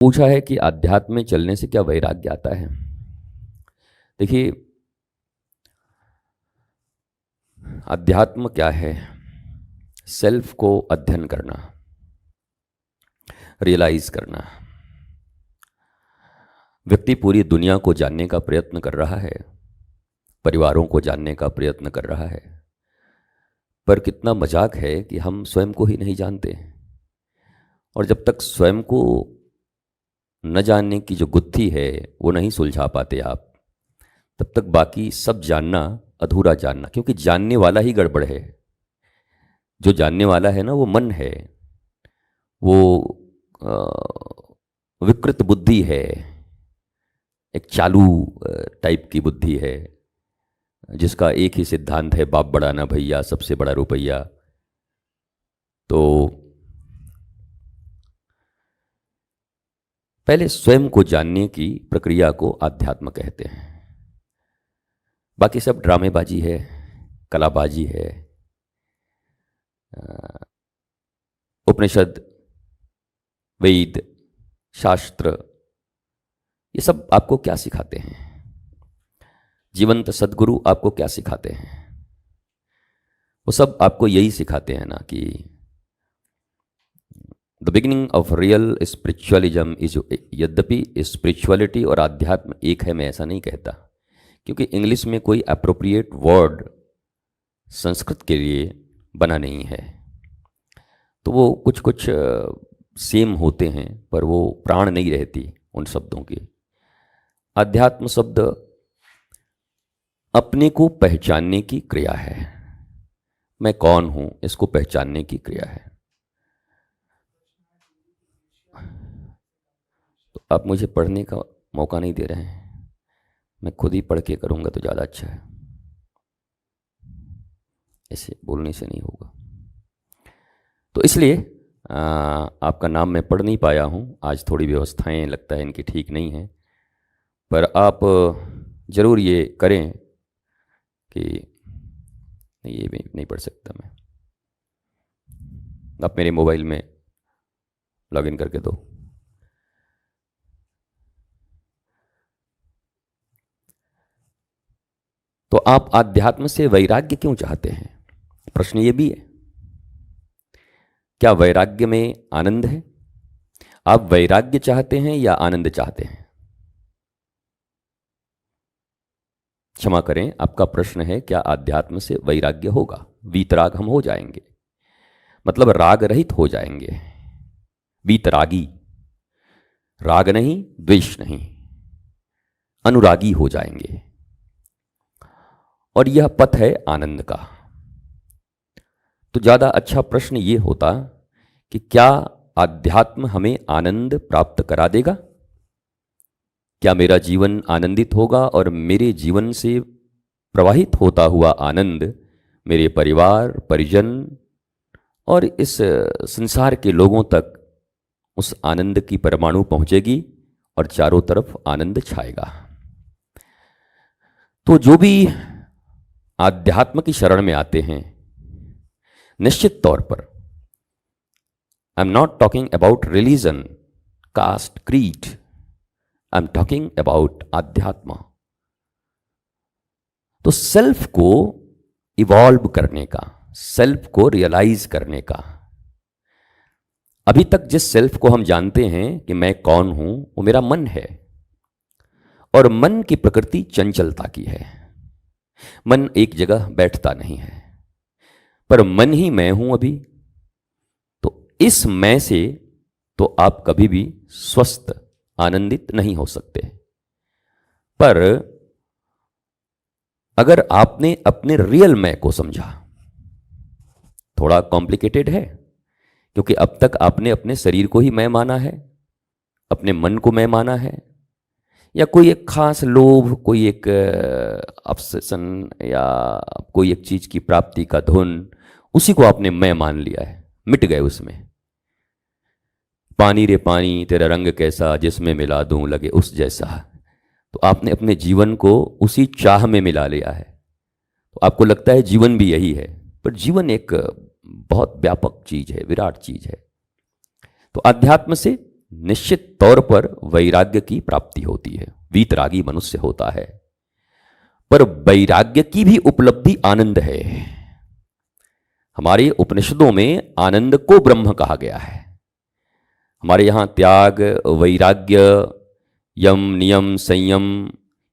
पूछा है कि आध्यात्म में चलने से क्या वैराग्य आता है। देखिए, अध्यात्म क्या है? सेल्फ को अध्ययन करना, रियलाइज करना। व्यक्ति पूरी दुनिया को जानने का प्रयत्न कर रहा है, परिवारों को जानने का प्रयत्न कर रहा है, पर कितना मजाक है कि हम स्वयं को ही नहीं जानते। और जब तक स्वयं को न जानने की जो गुत्थी है वो नहीं सुलझा पाते आप, तब तक बाकी सब जानना अधूरा जानना, क्योंकि जानने वाला ही गड़बड़ है। जो जानने वाला है ना, वो मन है, वो विकृत बुद्धि है, एक चालू टाइप की बुद्धि है, जिसका एक ही सिद्धांत है, बाप बड़ा ना भैया, सबसे बड़ा रुपया। तो पहले स्वयं को जानने की प्रक्रिया को आध्यात्म कहते हैं। बाकी सब ड्रामेबाजी है, कलाबाजी है। उपनिषद, वेद, शास्त्र, ये सब आपको क्या सिखाते हैं? जीवंत सद्गुरु आपको क्या सिखाते हैं? वो सब आपको यही सिखाते हैं ना कि the beginning of real spiritualism is, यद्यपि स्पिरिचुअलिटी और आध्यात्म एक है, मैं ऐसा नहीं कहता, क्योंकि इंग्लिश में कोई अप्रोप्रिएट वर्ड संस्कृत के लिए बना नहीं है। तो वो कुछ कुछ सेम होते हैं, पर वो प्राण नहीं रहती उन शब्दों की। अध्यात्म शब्द अपने को पहचानने की क्रिया है। मैं कौन हूं, इसको पहचानने की क्रिया है। तो आप मुझे पढ़ने का मौका नहीं दे रहे हैं, मैं खुद ही पढ़ के करूंगा तो ज़्यादा अच्छा है। ऐसे बोलने से नहीं होगा। तो इसलिए आपका नाम मैं पढ़ नहीं पाया हूं आज। थोड़ी व्यवस्थाएं लगता है इनकी ठीक नहीं हैं, पर आप ज़रूर ये करें कि ये भी नहीं पढ़ सकता मैं। आप मेरे मोबाइल में लॉगिन करके दो। तो आप आध्यात्म से वैराग्य क्यों चाहते हैं? प्रश्न ये भी है, क्या वैराग्य में आनंद है? आप वैराग्य चाहते हैं या आनंद चाहते हैं? क्षमा करें, आपका प्रश्न है क्या आध्यात्म से वैराग्य होगा? वीतराग हम हो जाएंगे, मतलब राग रहित हो जाएंगे। वीतरागी, राग नहीं, द्वेष नहीं, अनुरागी हो जाएंगे। और यह पथ है आनंद का। तो ज़्यादा अच्छा प्रश्न ये होता कि क्या आध्यात्म हमें आनंद प्राप्त करा देगा? क्या मेरा जीवन आनंदित होगा और मेरे जीवन से प्रवाहित होता हुआ आनंद मेरे परिवार, परिजन और इस संसार के लोगों तक उस आनंद की परमाणु पहुंचेगी और चारों तरफ आनंद छाएगा? तो जो भी आध्यात्म की शरण में आते हैं, निश्चित तौर पर, I am not talking about religion, caste, creed, I am talking about आध्यात्म। तो सेल्फ को इवॉल्व करने का, सेल्फ को रियलाइज करने का। अभी तक जिस सेल्फ को हम जानते हैं कि मैं कौन हूं, वो मेरा मन है, और मन की प्रकृति चंचलता की है। मन एक जगह बैठता नहीं है, पर मन ही मैं हूं अभी। तो इस मैं से तो आप कभी भी स्वस्थ, आनंदित नहीं हो सकते। पर अगर आपने अपने रियल मैं को समझा, थोड़ा कॉम्प्लिकेटेड है, क्योंकि अब तक आपने अपने शरीर को ही मैं माना है, अपने मन को मैं माना है, या कोई एक खास लोभ, कोई एक ऑब्सेशन, या कोई एक चीज की प्राप्ति का धुन, उसी को आपने मैं मान लिया है। मिट गए उसमें। पानी रे पानी तेरा रंग कैसा, जिसमें मिला दूं लगे उस जैसा। तो आपने अपने जीवन को उसी चाह में मिला लिया है। तो आपको लगता है जीवन भी यही है, पर जीवन एक बहुत व्यापक चीज है, विराट चीज है। तो अध्यात्म से निश्चित तौर पर वैराग्य की प्राप्ति होती है, वीतरागी मनुष्य होता है। पर वैराग्य की भी उपलब्धि आनंद है। हमारे उपनिषदों में आनंद को ब्रह्म कहा गया है। हमारे यहाँ त्याग, वैराग्य, यम, नियम, संयम,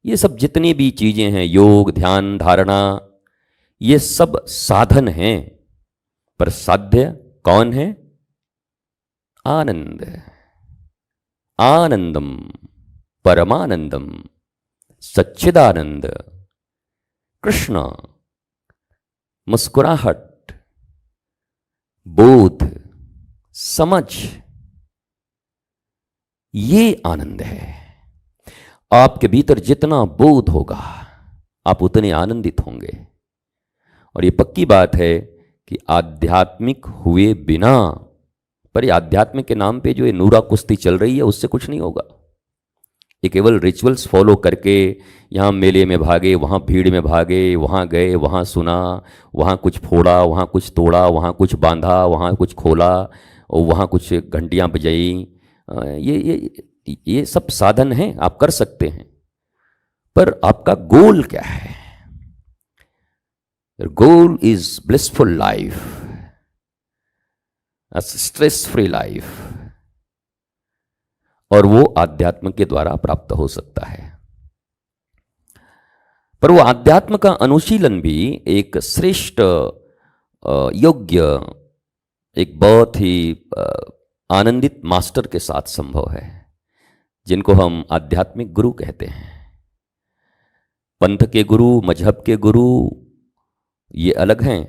ये सब जितनी भी चीजें हैं, योग, ध्यान, धारणा, ये सब साधन हैं। पर साध्य कौन है? आनंद। आनंदम परमानंदम सच्चिदानंद। कृष्ण, मुस्कुराहट, बोध, समझ, ये आनंद है। आपके भीतर जितना बोध होगा आप उतने आनंदित होंगे। और ये पक्की बात है कि आध्यात्मिक हुए बिना, पर ये आध्यात्मिक के नाम पे जो ये नूरा कुश्ती चल रही है उससे कुछ नहीं होगा। ये केवल रिचुअल्स फॉलो करके यहाँ मेले में भागे, वहाँ भीड़ में भागे, वहाँ गए, वहाँ सुना, वहाँ कुछ फोड़ा, वहाँ कुछ तोड़ा, वहाँ कुछ बांधा, वहाँ कुछ खोला और वहाँ कुछ घंटियाँ बजाई, ये सब साधन हैं, आप कर सकते हैं। पर आपका गोल क्या है? Goal is blissful life, stress free life, और वो आध्यात्म के द्वारा प्राप्त हो सकता है। पर वो आध्यात्म का अनुशीलन भी एक श्रेष्ठ, योग्य, एक बहुत ही आनंदित मास्टर के साथ संभव है, जिनको हम आध्यात्मिक गुरु कहते हैं। पंथ के गुरु, मजहब के गुरु ये अलग हैं,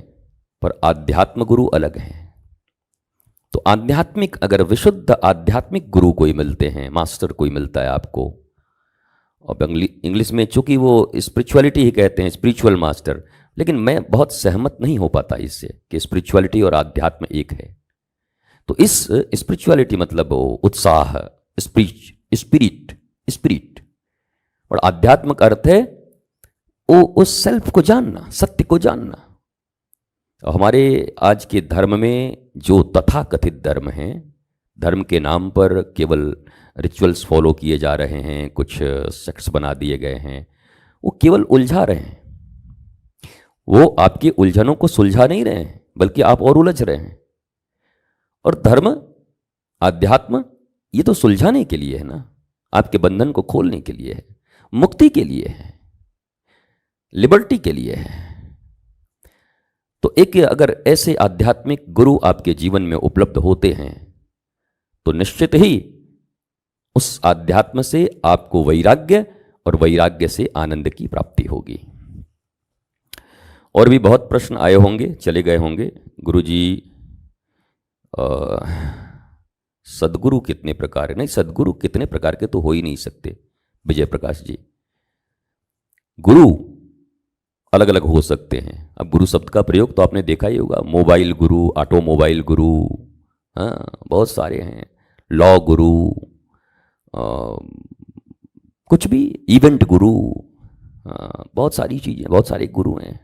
पर आध्यात्म गुरु अलग हैं। तो आध्यात्मिक, अगर विशुद्ध आध्यात्मिक गुरु कोई मिलते हैं, मास्टर कोई मिलता है आपको, और इंग्लिश में चूंकि वो स्पिरिचुअलिटी ही कहते हैं, स्पिरिचुअल मास्टर, लेकिन मैं बहुत सहमत नहीं हो पाता इससे कि स्पिरिचुअलिटी और आध्यात्म एक है। तो इस स्पिरिचुअलिटी मतलब उत्साह, स्पिरिट, और आध्यात्म का अर्थ है वो उस सेल्फ को जानना, सत्य को जानना। हमारे आज के धर्म में जो तथाकथित धर्म हैं, धर्म के नाम पर केवल रिचुअल्स फॉलो किए जा रहे हैं, कुछ सेक्ट्स बना दिए गए हैं, वो केवल उलझा रहे हैं। वो आपकी उलझनों को सुलझा नहीं रहे हैं, बल्कि आप और उलझ रहे हैं। और धर्म, आध्यात्म, ये तो सुलझाने के लिए है ना, आपके बंधन को खोलने के लिए है, मुक्ति के लिए है, लिबर्टी के लिए है। तो एक अगर ऐसे आध्यात्मिक गुरु आपके जीवन में उपलब्ध होते हैं तो निश्चित ही उस आध्यात्म से आपको वैराग्य और वैराग्य से आनंद की प्राप्ति होगी। और भी बहुत प्रश्न आए होंगे, चले गए होंगे। गुरुजी, सदगुरु कितने प्रकार है? नहीं, सदगुरु कितने प्रकार के तो हो ही नहीं सकते विजय प्रकाश जी। गुरु अलग अलग हो सकते हैं। अब गुरु शब्द का प्रयोग तो आपने देखा ही होगा, मोबाइल गुरु, ऑटोमोबाइल गुरु, हाँ बहुत सारे हैं, लॉ गुरु, कुछ भी, इवेंट गुरु, बहुत सारी चीज़ें, बहुत सारे गुरु हैं।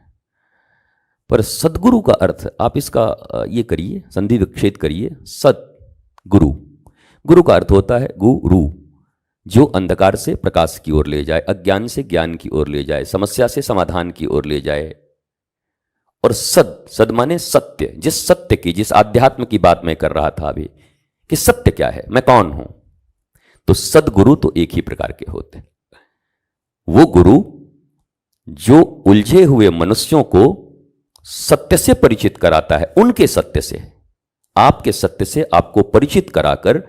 पर सदगुरु का अर्थ आप इसका ये करिए, संधि विच्छेद करिए। सत गुरु, गुरु का अर्थ होता है गुरु, जो अंधकार से प्रकाश की ओर ले जाए, अज्ञान से ज्ञान की ओर ले जाए, समस्या से समाधान की ओर ले जाए। और सद माने सत्य, जिस सत्य की, जिस आध्यात्म की बात मैं कर रहा था अभी, कि सत्य क्या है, मैं कौन हूं। तो सदगुरु तो एक ही प्रकार के होते हैं। वो गुरु जो उलझे हुए मनुष्यों को सत्य से परिचित कराता है, उनके सत्य से, आपके सत्य से आपको परिचित कराकर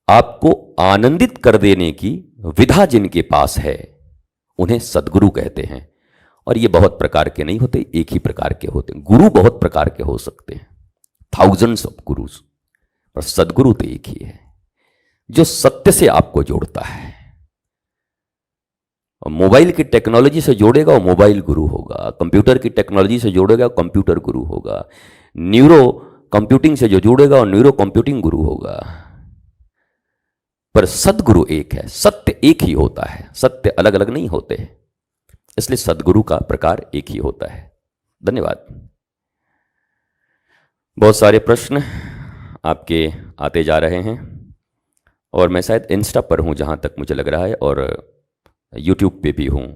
आपको आनंदित कर देने की विधा जिनके पास है, उन्हें सदगुरु कहते हैं। और ये बहुत प्रकार के नहीं होते, एक ही प्रकार के होते हैं। गुरु बहुत प्रकार के हो सकते हैं, थाउजेंड्स ऑफ गुरुज, पर सदगुरु तो एक ही है, जो सत्य से आपको जोड़ता है। और मोबाइल की टेक्नोलॉजी से जोड़ेगा वो मोबाइल गुरु होगा, कंप्यूटर की टेक्नोलॉजी से जोड़ेगा कंप्यूटर गुरु होगा, न्यूरो कंप्यूटिंग से जो जोड़ेगा वो न्यूरो कंप्यूटिंग गुरु होगा। पर सदगुरु एक है, सत्य एक ही होता है, सत्य अलग अलग नहीं होते, इसलिए सदगुरु का प्रकार एक ही होता है। धन्यवाद। बहुत सारे प्रश्न आपके आते जा रहे हैं। और मैं शायद इंस्टा पर हूँ जहाँ तक मुझे लग रहा है, और यूट्यूब पे भी हूँ।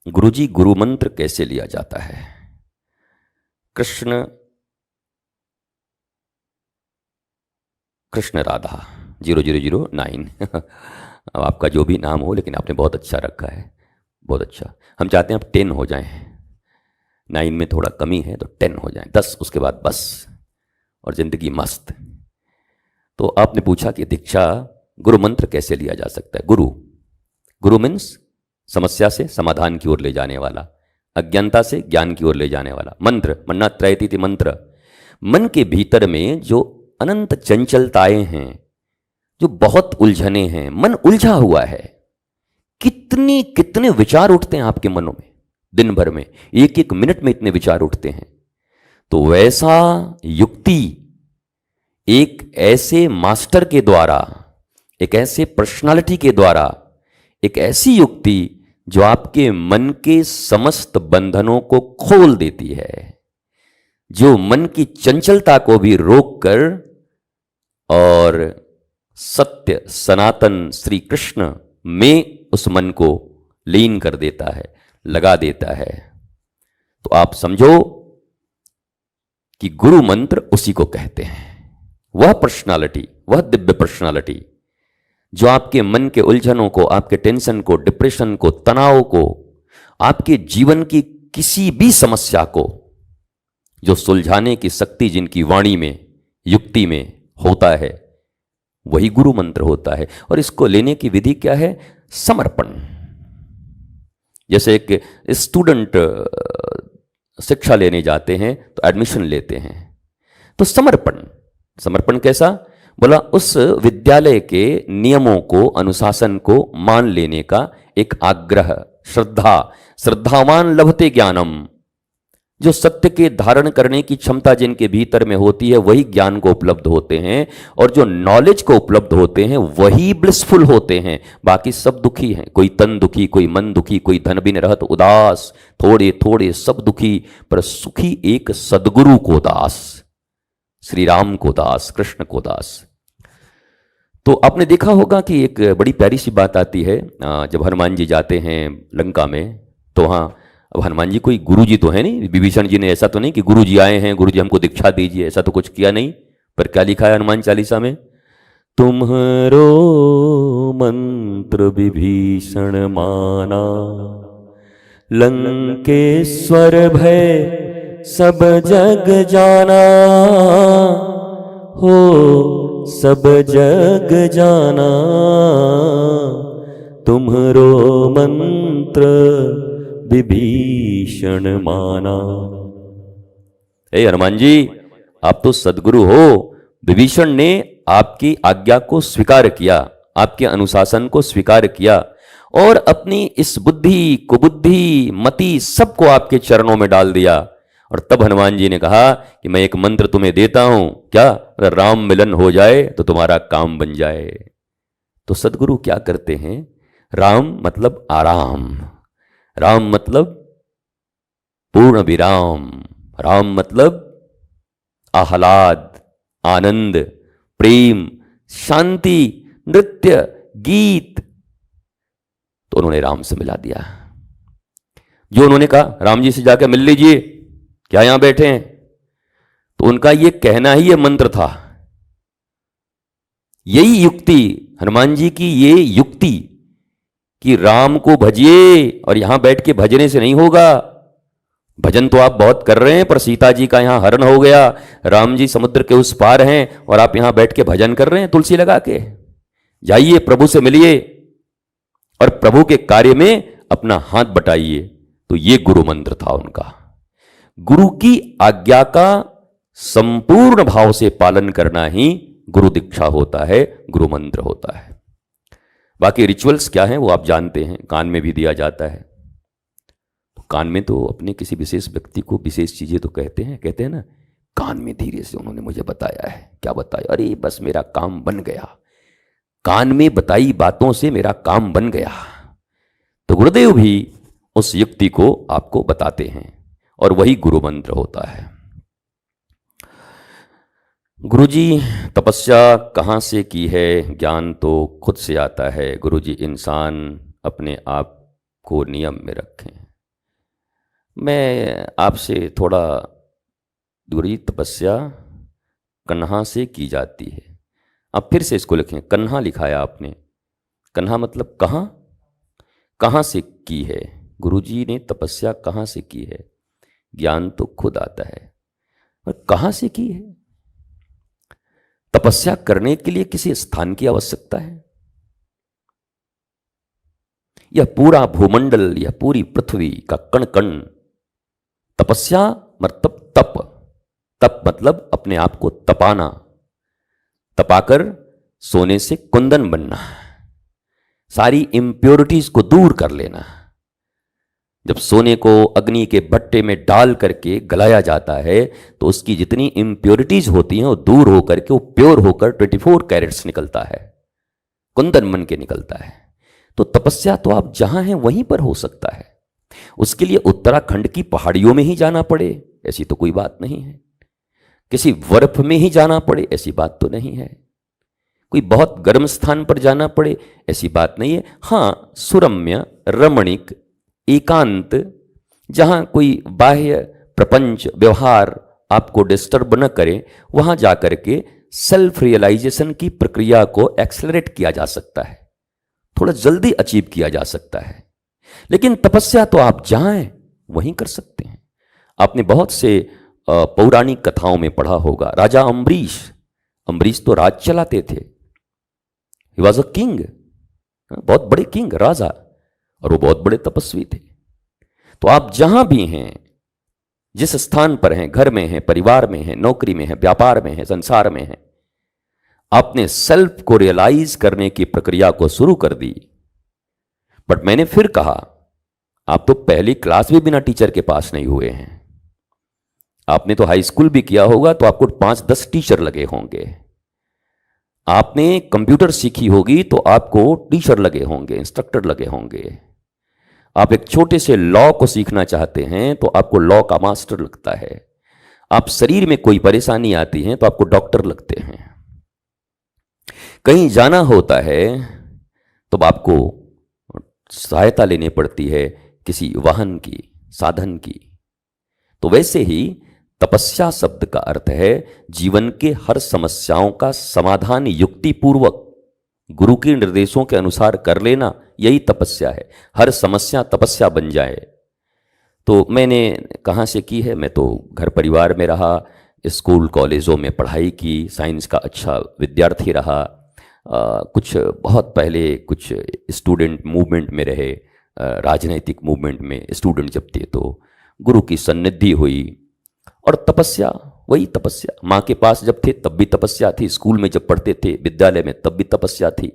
गुरुजी, गुरु मंत्र कैसे लिया जाता है? कृष्ण कृष्ण राधा 0009 अब आपका जो भी नाम हो, लेकिन आपने बहुत अच्छा रखा है, बहुत अच्छा। हम चाहते हैं आप 10 हो जाएं, 9 में थोड़ा कमी है तो 10 हो जाएं, 10 उसके बाद बस, और ज़िंदगी मस्त। तो आपने पूछा कि दीक्षा गुरु मंत्र कैसे लिया जा सकता है? गुरु मीन्स समस्या से समाधान की ओर ले जाने वाला, अज्ञानता से ज्ञान की ओर ले जाने वाला। मंत्र मन्ना त्रयती मंत्र, मन के भीतर में जो अनंत चंचलताएं हैं, जो बहुत उलझने हैं, मन उलझा हुआ है, कितने कितने विचार उठते हैं आपके मनों में दिन भर में, एक एक मिनट में इतने विचार उठते हैं। तो वैसा युक्ति एक ऐसे मास्टर के द्वारा, एक ऐसे पर्सनालिटी के द्वारा, एक ऐसी युक्ति जो आपके मन के समस्त बंधनों को खोल देती है, जो मन की चंचलता को भी रोककर और सत्य सनातन श्री कृष्ण में उस मन को लीन कर देता है, लगा देता है। तो आप समझो कि गुरु मंत्र उसी को कहते हैं। वह पर्सनालिटी, वह दिव्य पर्सनालिटी जो आपके मन के उलझनों को, आपके टेंशन को, डिप्रेशन को, तनाव को, आपके जीवन की किसी भी समस्या को जो सुलझाने की शक्ति जिनकी वाणी में, युक्ति में होता है, वही गुरु मंत्र होता है। और इसको लेने की विधि क्या है? समर्पण। जैसे एक स्टूडेंट शिक्षा लेने जाते हैं तो एडमिशन लेते हैं, तो समर्पण कैसा? बोला उस विद्यालय के नियमों को, अनुशासन को मान लेने का एक आग्रह, श्रद्धावान लभते ज्ञानम। जो सत्य के धारण करने की क्षमता जिनके भीतर में होती है वही ज्ञान को उपलब्ध होते हैं, और जो नॉलेज को उपलब्ध होते हैं वही ब्लिसफुल होते हैं। बाकी सब दुखी हैं, कोई तन दुखी, कोई मन दुखी, कोई धन बिन रहत उदास, थोड़े थोड़े सब दुखी, पर सुखी एक सदगुरु को दास, श्री राम को दास, कृष्ण को दास। तो आपने देखा होगा कि एक बड़ी प्यारी सी बात आती है, जब हनुमान जी जाते हैं लंका में, तो हाँ, अब हनुमान जी कोई गुरु जी तो है नहीं, विभीषण जी ने ऐसा तो नहीं कि गुरु जी आए हैं, गुरु जी हमको दीक्षा दीजिए, ऐसा तो कुछ किया नहीं। पर क्या लिखा है हनुमान चालीसा में? तुम्हारो मंत्र विभीषण माना, लंकेश्वर भय सब जग जाना, हो सब जग जाना, तुम्हारो मंत्र विभीषण माना। हे हनुमान जी, आप तो सदगुरु हो। विभीषण ने आपकी आज्ञा को स्वीकार किया, आपके अनुशासन को स्वीकार किया, और अपनी इस बुद्धि, कुबुद्धि, मति सबको आपके चरणों में डाल दिया। और तब हनुमान जी ने कहा कि मैं एक मंत्र तुम्हें देता हूं, क्या? अगर राम मिलन हो जाए तो तुम्हारा काम बन जाए। तो सदगुरु क्या करते हैं? राम मतलब आराम, राम मतलब पूर्ण विराम, राम मतलब आह्लाद, आनंद, प्रेम, शांति, नृत्य, गीत। तो उन्होंने राम से मिला दिया। जो उन्होंने कहा राम जी से जाकर मिल लीजिए, क्या यहां बैठे हैं, तो उनका ये कहना ही ये मंत्र था। यही युक्ति, हनुमान जी की ये युक्ति कि राम को भजिए, और यहां बैठ के भजने से नहीं होगा। भजन तो आप बहुत कर रहे हैं, पर सीता जी का यहां हरण हो गया, राम जी समुद्र के उस पार हैं, और आप यहां बैठ के भजन कर रहे हैं तुलसी लगा के। जाइए, प्रभु से मिलिए, और प्रभु के कार्य में अपना हाथ बटाइए। तो ये गुरु मंत्र था उनका। गुरु की आज्ञा का संपूर्ण भाव से पालन करना ही गुरु दीक्षा होता है, गुरु मंत्र होता है। बाकी रिचुअल्स क्या हैं वो आप जानते हैं, कान में भी दिया जाता है। तो कान में तो अपने किसी विशेष व्यक्ति को विशेष चीजें तो कहते हैं ना, कान में धीरे से उन्होंने मुझे बताया है। क्या बताया? अरे बस मेरा काम बन गया, कान में बताई बातों से मेरा काम बन गया। तो गुरुदेव भी उस युक्ति को आपको बताते हैं, और वही गुरु मंत्र होता है। गुरुजी, तपस्या कहाँ से की है? ज्ञान तो खुद से आता है। गुरुजी, इंसान अपने आप को नियम में रखें। मैं आपसे थोड़ा, गुरुजी तपस्या कन्हा से की जाती है। आप फिर से इसको लिखें, कन्हा लिखा है आपने। कन्हा मतलब कहाँ? कहाँ से की है? गुरुजी ने तपस्या कहाँ से की है? ज्ञान तो खुद आता है, और कहाँ से की है? तपस्या करने के लिए किसी स्थान की आवश्यकता है? यह पूरा भूमंडल, यह पूरी पृथ्वी का कण कण तपस्या मतलब तप। तप मतलब अपने आप को तपाना, तपाकर सोने से कुंदन बनना, सारी इम्प्योरिटीज को दूर कर लेना। जब सोने को अग्नि के भट्टे में डाल करके गलाया जाता है तो उसकी जितनी इम्प्योरिटीज होती हैं वो दूर होकर के वो प्योर होकर 24 कैरेट्स निकलता है, कुंदन बन के निकलता है। तो तपस्या तो आप जहां हैं वहीं पर हो सकता है। उसके लिए उत्तराखंड की पहाड़ियों में ही जाना पड़े ऐसी तो कोई बात नहीं है। किसी बर्फ में ही जाना पड़े ऐसी बात तो नहीं है। कोई बहुत गर्म स्थान पर जाना पड़े ऐसी बात नहीं है। हाँ, सुरम्य, रमणीक, एकांत, जहां कोई बाह्य प्रपंच व्यवहार आपको डिस्टर्ब न करे, वहां जाकर के सेल्फ रियलाइजेशन की प्रक्रिया को एक्सेलरेट किया जा सकता है, थोड़ा जल्दी अचीव किया जा सकता है। लेकिन तपस्या तो आप जहां हैं वहीं कर सकते हैं। आपने बहुत से पौराणिक कथाओं में पढ़ा होगा, राजा अम्बरीश। अम्बरीश तो राज चलाते थे, ही वॉज अ किंग, बहुत बड़े किंग, राजा, और वो बहुत बड़े तपस्वी थे। तो आप जहां भी हैं, जिस स्थान पर हैं, घर में हैं, परिवार में हैं, नौकरी में हैं, व्यापार में हैं, संसार में हैं, आपने सेल्फ को रियलाइज करने की प्रक्रिया को शुरू कर दी। बट मैंने फिर कहा, आप तो पहली क्लास भी बिना टीचर के पास नहीं हुए हैं। आपने तो हाई स्कूल भी किया होगा तो आपको 5-10 टीचर लगे होंगे। आपने कंप्यूटर सीखी होगी तो आपको टीचर लगे होंगे, इंस्ट्रक्टर लगे होंगे। आप एक छोटे से लॉ को सीखना चाहते हैं तो आपको लॉ का मास्टर लगता है। आप शरीर में कोई परेशानी आती है तो आपको डॉक्टर लगते हैं। कहीं जाना होता है तो आपको सहायता लेनी पड़ती है किसी वाहन की, साधन की। तो वैसे ही तपस्या शब्द का अर्थ है जीवन के हर समस्याओं का समाधान युक्तिपूर्वक गुरु के निर्देशों के अनुसार कर लेना, यही तपस्या है। हर समस्या तपस्या बन जाए। तो मैंने कहाँ से की है? मैं तो घर परिवार में रहा, स्कूल कॉलेजों में पढ़ाई की, साइंस का अच्छा विद्यार्थी रहा, कुछ बहुत पहले कुछ स्टूडेंट मूवमेंट में रहे, राजनैतिक मूवमेंट में स्टूडेंट जब थे तो गुरु की सन्निधि हुई। और तपस्या, वही तपस्या। माँ के पास जब थे तब भी तपस्या थी, स्कूल में जब पढ़ते थे, विद्यालय में, तब भी तपस्या थी,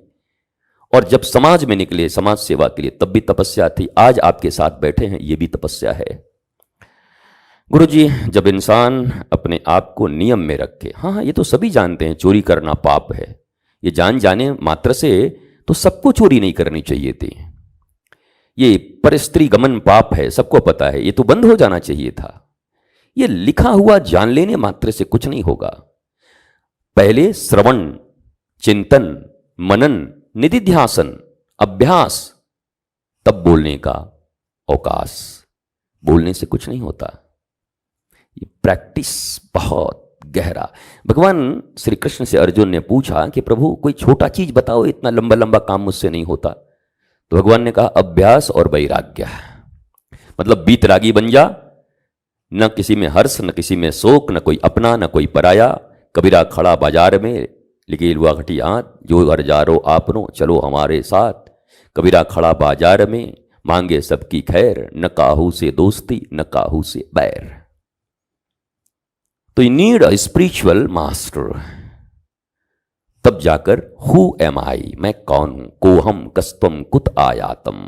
और जब समाज में निकले समाज सेवा के लिए तब भी तपस्या थी। आज आपके साथ बैठे हैं, ये भी तपस्या है। गुरुजी, जब इंसान अपने आप को नियम में रखे, हाँ ये तो सभी जानते हैं चोरी करना पाप है, ये जान जाने मात्र से तो सबको चोरी नहीं करनी चाहिए थी। ये परस्त्री गमन पाप है, सबको पता है, ये तो बंद हो जाना चाहिए था। ये लिखा हुआ जान लेने मात्र से कुछ नहीं होगा। पहले श्रवण, चिंतन, मनन, निधिध्यासन, अभ्यास, तब बोलने का अवकाश। बोलने से कुछ नहीं होता, ये प्रैक्टिस बहुत गहरा। भगवान श्री कृष्ण से अर्जुन ने पूछा कि प्रभु कोई छोटा चीज बताओ, इतना लंबा लंबा काम मुझसे नहीं होता। तो भगवान ने कहा अभ्यास और वैराग्य। मतलब बीतरागी बन जा, न किसी में हर्ष, न किसी में शोक, न कोई अपना, न कोई पराया। कबीरा खड़ा बाजार में, लिखे लुआ घटी आँत, जो हजारो आपनो चलो हमारे साथ। कबीरा खड़ा बाजार में, मांगे सबकी खैर, न काहू से दोस्ती, न काहू से बैर। तो you need a spiritual master, तब जाकर हु एम आई, मैं कौन हूं, कोहम कस्तम कुत आयातम,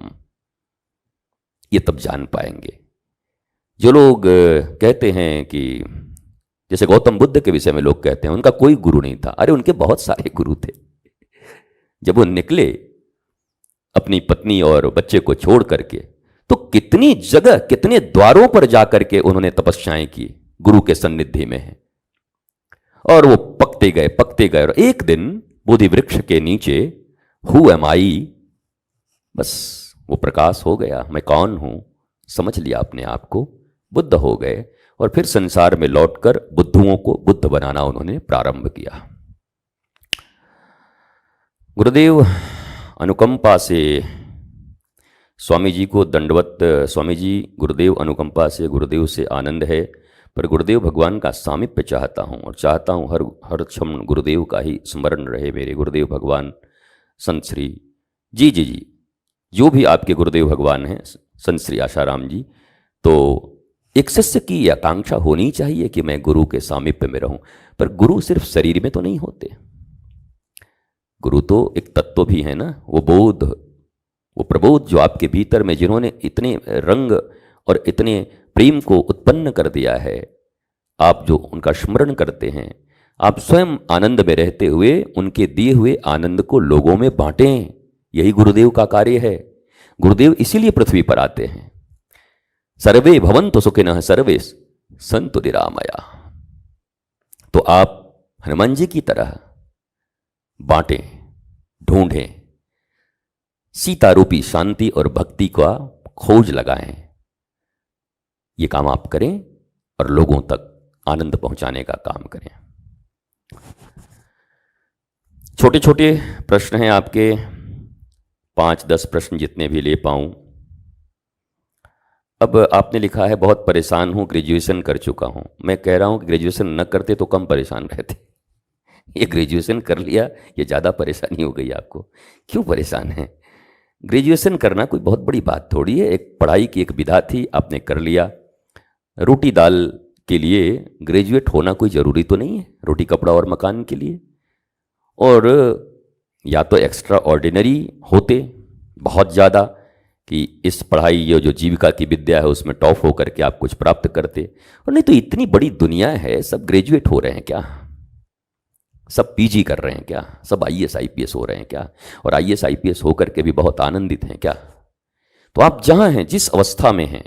ये तब जान पाएंगे। जो लोग कहते हैं कि जैसे गौतम बुद्ध के विषय में लोग कहते हैं उनका कोई गुरु नहीं था, अरे उनके बहुत सारे गुरु थे। जब वो निकले अपनी पत्नी और बच्चे को छोड़ करके तो कितनी जगह, कितने द्वारों पर जाकर के उन्होंने तपस्याएं की, गुरु के सन्निधि में है। और वो पकते गए और एक दिन बोधि वृक्ष के नीचे हु एम आई, बस वो प्रकाश हो गया, मैं कौन हूं, समझ लिया अपने आप को, बुद्ध हो गए और फिर संसार में लौटकर बुद्धुओं को बुद्ध बनाना उन्होंने प्रारंभ किया। गुरुदेव अनुकंपा से स्वामी जी को दंडवत, स्वामी जी गुरुदेव अनुकंपा से, गुरुदेव से आनंद है, पर गुरुदेव भगवान का सामीप्य चाहता हूँ और चाहता हूँ हर क्षण गुरुदेव का ही स्मरण रहे मेरे गुरुदेव भगवान संत श्री जी जी जी जो भी आपके गुरुदेव भगवान हैं संत श्री आशाराम जी। तो एक शिष्य की आकांक्षा होनी चाहिए कि मैं गुरु के सामीप्य में रहूं, पर गुरु सिर्फ शरीर में तो नहीं होते, गुरु तो एक तत्व भी है ना, वो बोध, वो प्रबोध जो आपके भीतर में जिन्होंने इतने रंग और इतने प्रेम को उत्पन्न कर दिया है, आप जो उनका स्मरण करते हैं, आप स्वयं आनंद में रहते हुए उनके दिए हुए आनंद को लोगों में बांटें, यही गुरुदेव का कार्य है। गुरुदेव इसीलिए पृथ्वी पर आते हैं, सर्वे भवन्तु सुखिनः सर्वे सन्तु निरामया। तो आप हनुमान जी की तरह बांटें, ढूंढें, सीता रूपी शांति और भक्ति का खोज लगाएं, ये काम आप करें और लोगों तक आनंद पहुंचाने का काम करें। छोटे छोटे प्रश्न हैं आपके, 5-10 प्रश्न जितने भी ले पाऊं। अब आपने लिखा है बहुत परेशान हूं, ग्रेजुएशन कर चुका हूं। मैं कह रहा हूं कि ग्रेजुएशन न करते तो कम परेशान रहते, ये ग्रेजुएशन कर लिया, ये ज़्यादा परेशानी हो गई आपको। क्यों परेशान हैं? ग्रेजुएशन करना कोई बहुत बड़ी बात थोड़ी है, एक पढ़ाई की एक विधा थी, आपने कर लिया। रोटी दाल के लिए ग्रेजुएट होना कोई ज़रूरी तो नहीं है, रोटी कपड़ा और मकान के लिए। और या तो एक्स्ट्रा ऑर्डिनरी होते बहुत ज़्यादा कि इस पढ़ाई ये जो जीविका की विद्या है उसमें टॉप होकर के आप कुछ प्राप्त करते, और नहीं तो इतनी बड़ी दुनिया है, सब ग्रेजुएट हो रहे हैं क्या, सब पीजी कर रहे हैं क्या, सब आईएएस आईपीएस हो रहे हैं क्या, और आईएएस आईपीएस होकर के भी बहुत आनंदित हैं क्या? तो आप जहां हैं, जिस अवस्था में हैं,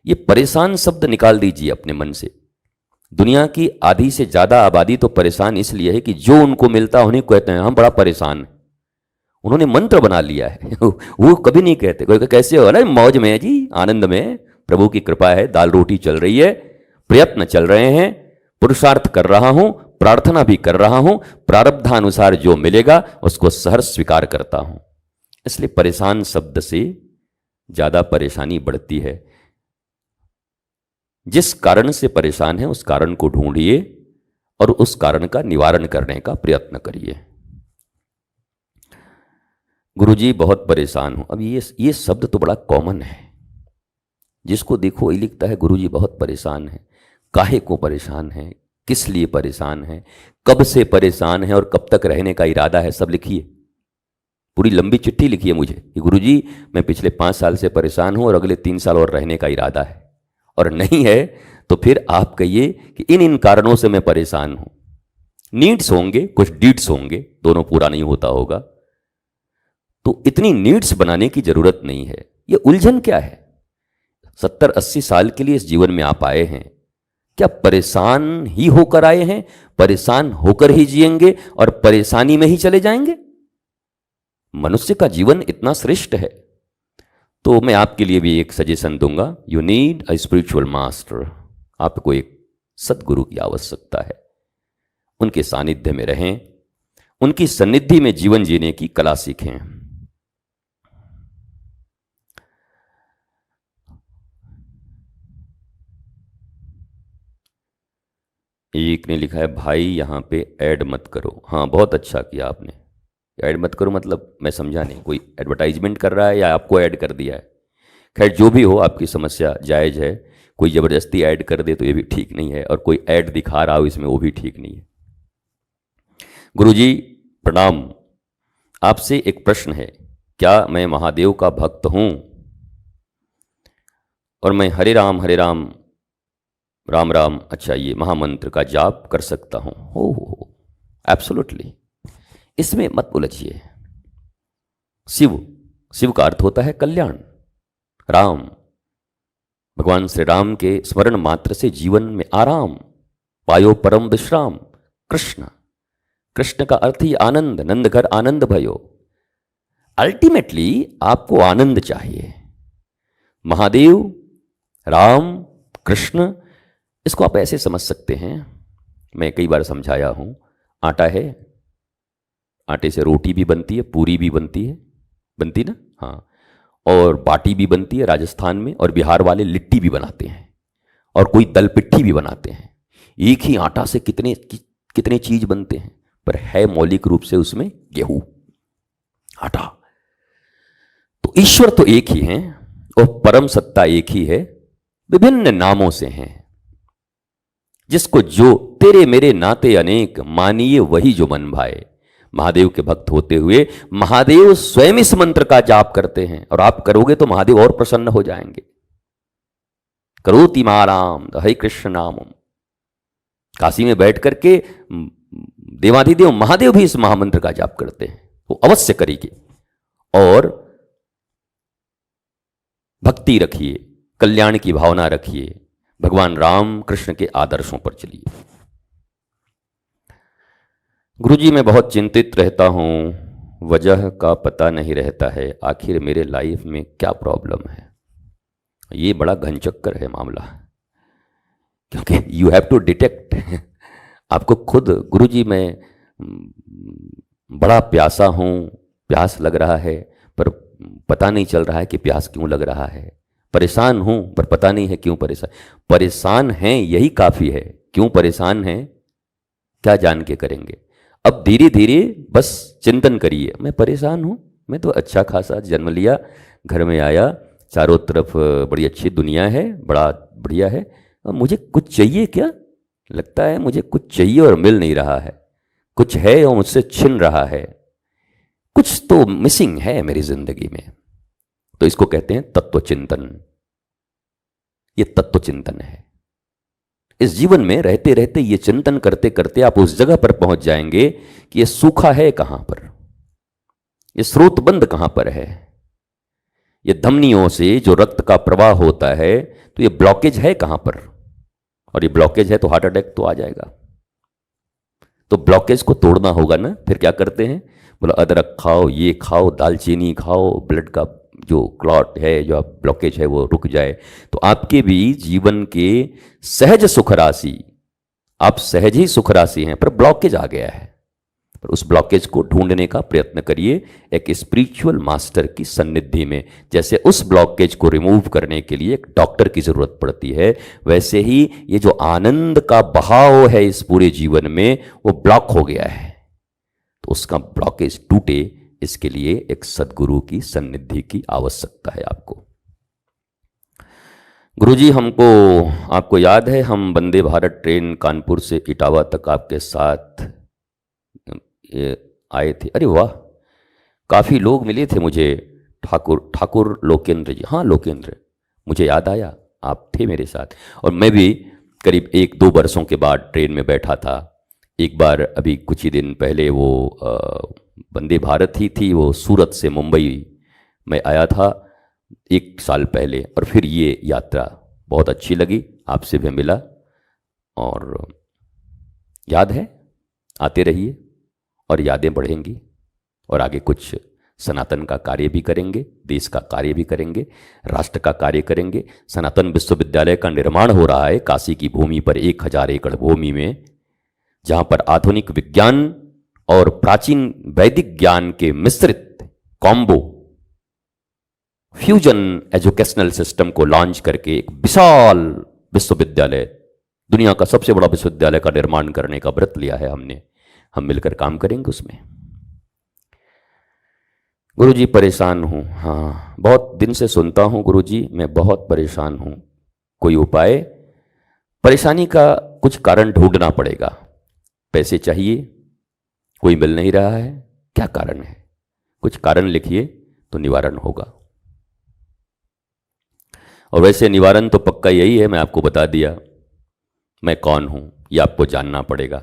ये परेशान शब्द निकाल दीजिए अपने मन से। दुनिया की आधी से ज़्यादा आबादी तो परेशान इसलिए है कि जो उनको मिलता है उन्हीं को कहते हैं हम बड़ा परेशान हैं। उन्होंने मंत्र बना लिया है वो कभी नहीं कहते, कोई कैसे हो ना, मौज में है जी, आनंद में, प्रभु की कृपा है, दाल रोटी चल रही है, प्रयत्न चल रहे हैं, पुरुषार्थ कर रहा हूं, प्रार्थना भी कर रहा हूं, प्रारब्धानुसार जो मिलेगा उसको सहर्ष स्वीकार करता हूं। इसलिए परेशान शब्द से ज्यादा परेशानी बढ़ती है। जिस कारण से परेशान है उस कारण को ढूंढिए और उस कारण का निवारण करने का प्रयत्न करिए। गुरुजी बहुत परेशान हूं, अब ये शब्द तो बड़ा कॉमन है, जिसको देखो ये लिखता है गुरुजी बहुत परेशान है। काहे को परेशान है, किस लिए परेशान है, कब से परेशान है और कब तक रहने का इरादा है, सब लिखिए। पूरी लंबी चिट्ठी लिखिए मुझे कि गुरुजी मैं पिछले 5 साल से परेशान हूं और अगले 3 साल और रहने का इरादा है, और नहीं है तो फिर आप कहिए कि इन कारणों से मैं परेशान हूं। नीड्स होंगे, कुछ डीड्स होंगे, दोनों पूरा नहीं होता होगा, तो इतनी नीड्स बनाने की जरूरत नहीं है। ये उलझन क्या है? 70-80 साल के लिए इस जीवन में आप आए हैं, क्या परेशान ही होकर आए हैं? परेशान होकर ही जिएंगे और परेशानी में ही चले जाएंगे? मनुष्य का जीवन इतना श्रेष्ठ है। तो मैं आपके लिए भी एक सजेशन दूंगा, you need a spiritual master. आपको एक सदगुरु की आवश्यकता है, उनके सानिध्य में रहें, उनकी सन्निधि में जीवन जीने की कला सीखें। एक ने लिखा है भाई यहाँ पे ऐड मत करो। हाँ बहुत अच्छा किया आपने, ऐड मत करो मतलब मैं समझा नहीं, कोई एडवर्टाइजमेंट कर रहा है या आपको ऐड कर दिया है? खैर जो भी हो, आपकी समस्या जायज़ है, कोई ज़बरदस्ती ऐड कर दे तो ये भी ठीक नहीं है, और कोई ऐड दिखा रहा हो इसमें वो भी ठीक नहीं है। गुरुजी प्रणाम, आपसे एक प्रश्न है, क्या मैं महादेव का भक्त हूँ और मैं हरे राम राम राम अच्छा ये महामंत्र का जाप कर सकता हूँ? हो एब्सोल्युटली, इसमें मत उलझिए। शिव का अर्थ होता है कल्याण, राम, भगवान श्री राम के स्मरण मात्र से जीवन में आराम, पायो परम विश्राम, कृष्ण, कृष्ण का अर्थ ही आनंद, नंद घर आनंद भयो। अल्टीमेटली आपको आनंद चाहिए। महादेव, राम, कृष्ण, इसको आप ऐसे समझ सकते हैं, मैं कई बार समझाया हूं। आटा है, आटे से रोटी भी बनती है, पूरी भी बनती है, बनती ना, हाँ, और बाटी भी बनती है राजस्थान में, और बिहार वाले लिट्टी भी बनाते हैं, और कोई दल पिट्ठी भी बनाते हैं। एक ही आटा से कितने कितने चीज बनते हैं, पर है मौलिक रूप से उसमें गेहूं, आटा। तो ईश्वर तो एक ही है और परम सत्ता एक ही है, विभिन्न नामों से हैं। जिसको जो तेरे मेरे नाते अनेक, मानिए वही जो मन भाए। महादेव के भक्त होते हुए महादेव स्वयं इस मंत्र का जाप करते हैं, और आप करोगे तो महादेव और प्रसन्न हो जाएंगे। करोति माराम हरे कृष्ण नामम। काशी में बैठ करके देवाधिदेव महादेव भी इस महामंत्र का जाप करते हैं, वो अवश्य करिए। और भक्ति रखिए, कल्याण की भावना रखिए, भगवान राम कृष्ण के आदर्शों पर चलिए। गुरुजी, मैं बहुत चिंतित रहता हूँ, वजह का पता नहीं रहता है, आखिर मेरे लाइफ में क्या प्रॉब्लम है। ये बड़ा घनचक्कर है मामला, क्योंकि यू हैव टू डिटेक्ट। आपको खुद, गुरुजी मैं बड़ा प्यासा हूँ, प्यास लग रहा है, पर पता नहीं चल रहा है कि प्यास क्यों लग रहा है। परेशान हूँ पर पता नहीं है क्यों परेशान। परेशान हैं यही काफ़ी है, क्यों परेशान हैं क्या जान के करेंगे। अब धीरे धीरे बस चिंतन करिए, मैं परेशान हूँ, मैं तो अच्छा खासा जन्म लिया, घर में आया, चारों तरफ बड़ी अच्छी दुनिया है, बड़ा बढ़िया है, और मुझे कुछ चाहिए क्या? लगता है मुझे कुछ चाहिए और मिल नहीं रहा है, कुछ है और मुझसे छिन रहा है, कुछ तो मिसिंग है मेरी जिंदगी में। तो इसको कहते हैं तत्व चिंतन। ये तत्व चिंतन है। इस जीवन में रहते रहते ये चिंतन करते करते आप उस जगह पर पहुंच जाएंगे कि ये सूखा है कहां पर, ये स्रोत बंद कहां पर है, ये धमनियों से जो रक्त का प्रवाह होता है, तो ये ब्लॉकेज है कहां पर, और ये ब्लॉकेज है तो हार्ट अटैक तो आ जाएगा। तो ब्लॉकेज को तोड़ना होगा ना। फिर क्या करते हैं, बोला अदरक खाओ, ये खाओ, दालचीनी खाओ, ब्लड का जो क्लॉट है, जो ब्लॉकेज है वो रुक जाए। तो आपके भी जीवन के सहज सुख राशि, आप सहज ही सुख राशि हैं, पर ब्लॉकेज आ गया है। पर उस ब्लॉकेज को ढूंढने का प्रयत्न करिए एक स्पिरिचुअल मास्टर की सन्निधि में। जैसे उस ब्लॉकेज को रिमूव करने के लिए एक डॉक्टर की जरूरत पड़ती है, वैसे ही ये जो आनंद का बहाव है इस पूरे जीवन में, वो ब्लॉक हो गया है। तो उसका ब्लॉकेज टूटे, इसके लिए एक सद्गुरु की सन्निधि की आवश्यकता है आपको। गुरुजी, हमको, आपको याद है हम वंदे भारत ट्रेन कानपुर से इटावा तक आपके साथ आए थे। अरे वाह, काफ़ी लोग मिले थे मुझे। ठाकुर लोकेंद्र जी, हाँ लोकेंद्र, मुझे याद आया आप थे मेरे साथ। और मैं भी करीब 1-2 वर्षों के बाद ट्रेन में बैठा था। एक बार अभी कुछ ही दिन पहले वो वंदे भारत ही थी, वो सूरत से मुंबई में आया था 1 साल पहले। और फिर ये यात्रा बहुत अच्छी लगी, आपसे भी मिला, और याद है, आते रहिए और यादें बढ़ेंगी, और आगे कुछ सनातन का कार्य भी करेंगे, देश का कार्य भी करेंगे, राष्ट्र का कार्य करेंगे। सनातन विश्वविद्यालय का निर्माण हो रहा है काशी की भूमि पर, 1000 एकड़ भूमि में, जहां पर आधुनिक विज्ञान और प्राचीन वैदिक ज्ञान के मिश्रित कॉम्बो फ्यूजन एजुकेशनल सिस्टम को लॉन्च करके एक विशाल विश्वविद्यालय, दुनिया का सबसे बड़ा विश्वविद्यालय का निर्माण करने का व्रत लिया है हमने। हम मिलकर काम करेंगे उसमें। गुरुजी परेशान हूँ, हाँ बहुत दिन से सुनता हूँ गुरुजी, मैं बहुत परेशान हूँ, कोई उपाय? परेशानी का कुछ कारण ढूंढना पड़ेगा। पैसे चाहिए, कोई मिल नहीं रहा है, क्या कारण है? कुछ कारण लिखिए तो निवारण होगा। और वैसे निवारण तो पक्का यही है, मैं आपको बता दिया मैं कौन हूं, ये आपको जानना पड़ेगा।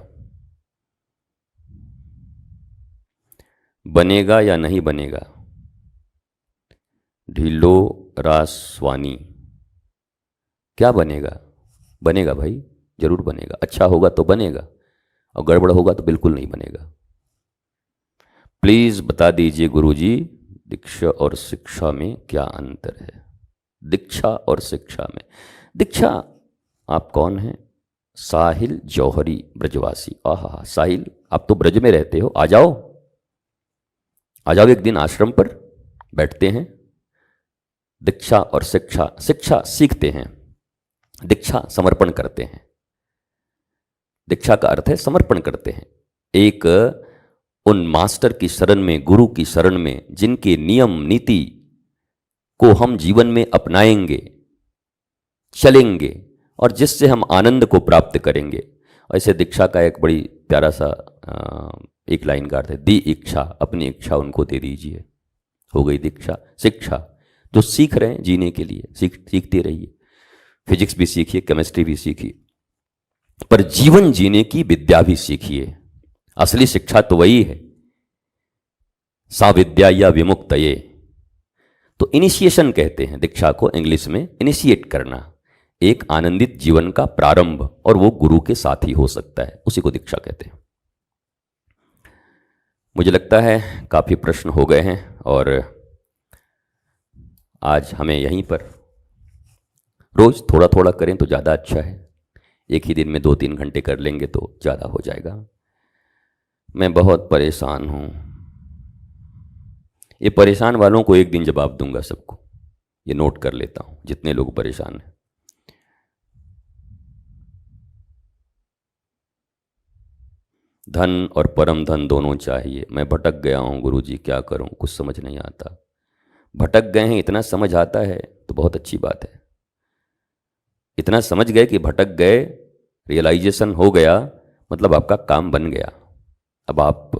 बनेगा या नहीं बनेगा? ढिल्लो रासवानी, क्या बनेगा? बनेगा भाई, जरूर बनेगा, अच्छा होगा तो बनेगा। और गड़बड़ होगा तो बिल्कुल नहीं बनेगा। प्लीज बता दीजिए गुरुजी, दीक्षा और शिक्षा में क्या अंतर है? दीक्षा और शिक्षा में, दीक्षा आप कौन हैं? साहिल जौहरी ब्रजवासी। आहा साहिल, आप तो ब्रज में रहते हो, आ जाओ आ जाओ, एक दिन आश्रम पर बैठते हैं। दीक्षा और शिक्षा, शिक्षा सीखते हैं, दीक्षा समर्पण करते हैं। दीक्षा का अर्थ है समर्पण करते हैं। एक उन मास्टर की शरण में, गुरु की शरण में, जिनके नियम नीति को हम जीवन में अपनाएंगे, चलेंगे और जिससे हम आनंद को प्राप्त करेंगे। ऐसे दीक्षा का एक बड़ी प्यारा सा एक लाइन का अर्थ है, दी इच्छा, अपनी इच्छा उनको दे दीजिए, हो गई दीक्षा। शिक्षा जो सीख रहे हैं जीने के लिए, सीखते रहिए, फिजिक्स भी सीखिए, केमिस्ट्री भी सीखिए, पर जीवन जीने की विद्या भी सीखिए। असली शिक्षा तो वही है, सा विद्या या विमुक्तये। तो इनिशिएशन कहते हैं दीक्षा को, इंग्लिश में इनिशिएट करना, एक आनंदित जीवन का प्रारंभ, और वो गुरु के साथ ही हो सकता है, उसी को दीक्षा कहते हैं। मुझे लगता है काफ़ी प्रश्न हो गए हैं और आज हमें यहीं पर, रोज़ थोड़ा थोड़ा करें तो ज़्यादा अच्छा है, एक ही दिन में 2-3 घंटे कर लेंगे तो ज़्यादा हो जाएगा। मैं बहुत परेशान हूँ, ये परेशान वालों को एक दिन जवाब दूंगा सबको, ये नोट कर लेता हूँ जितने लोग परेशान हैं। धन और परम धन दोनों चाहिए। मैं भटक गया हूँ गुरुजी, क्या करूँ, कुछ समझ नहीं आता। भटक गए हैं, इतना समझ आता है तो बहुत अच्छी बात है। इतना समझ गए कि भटक गए, रियलाइजेशन हो गया, मतलब आपका काम बन गया। अब आप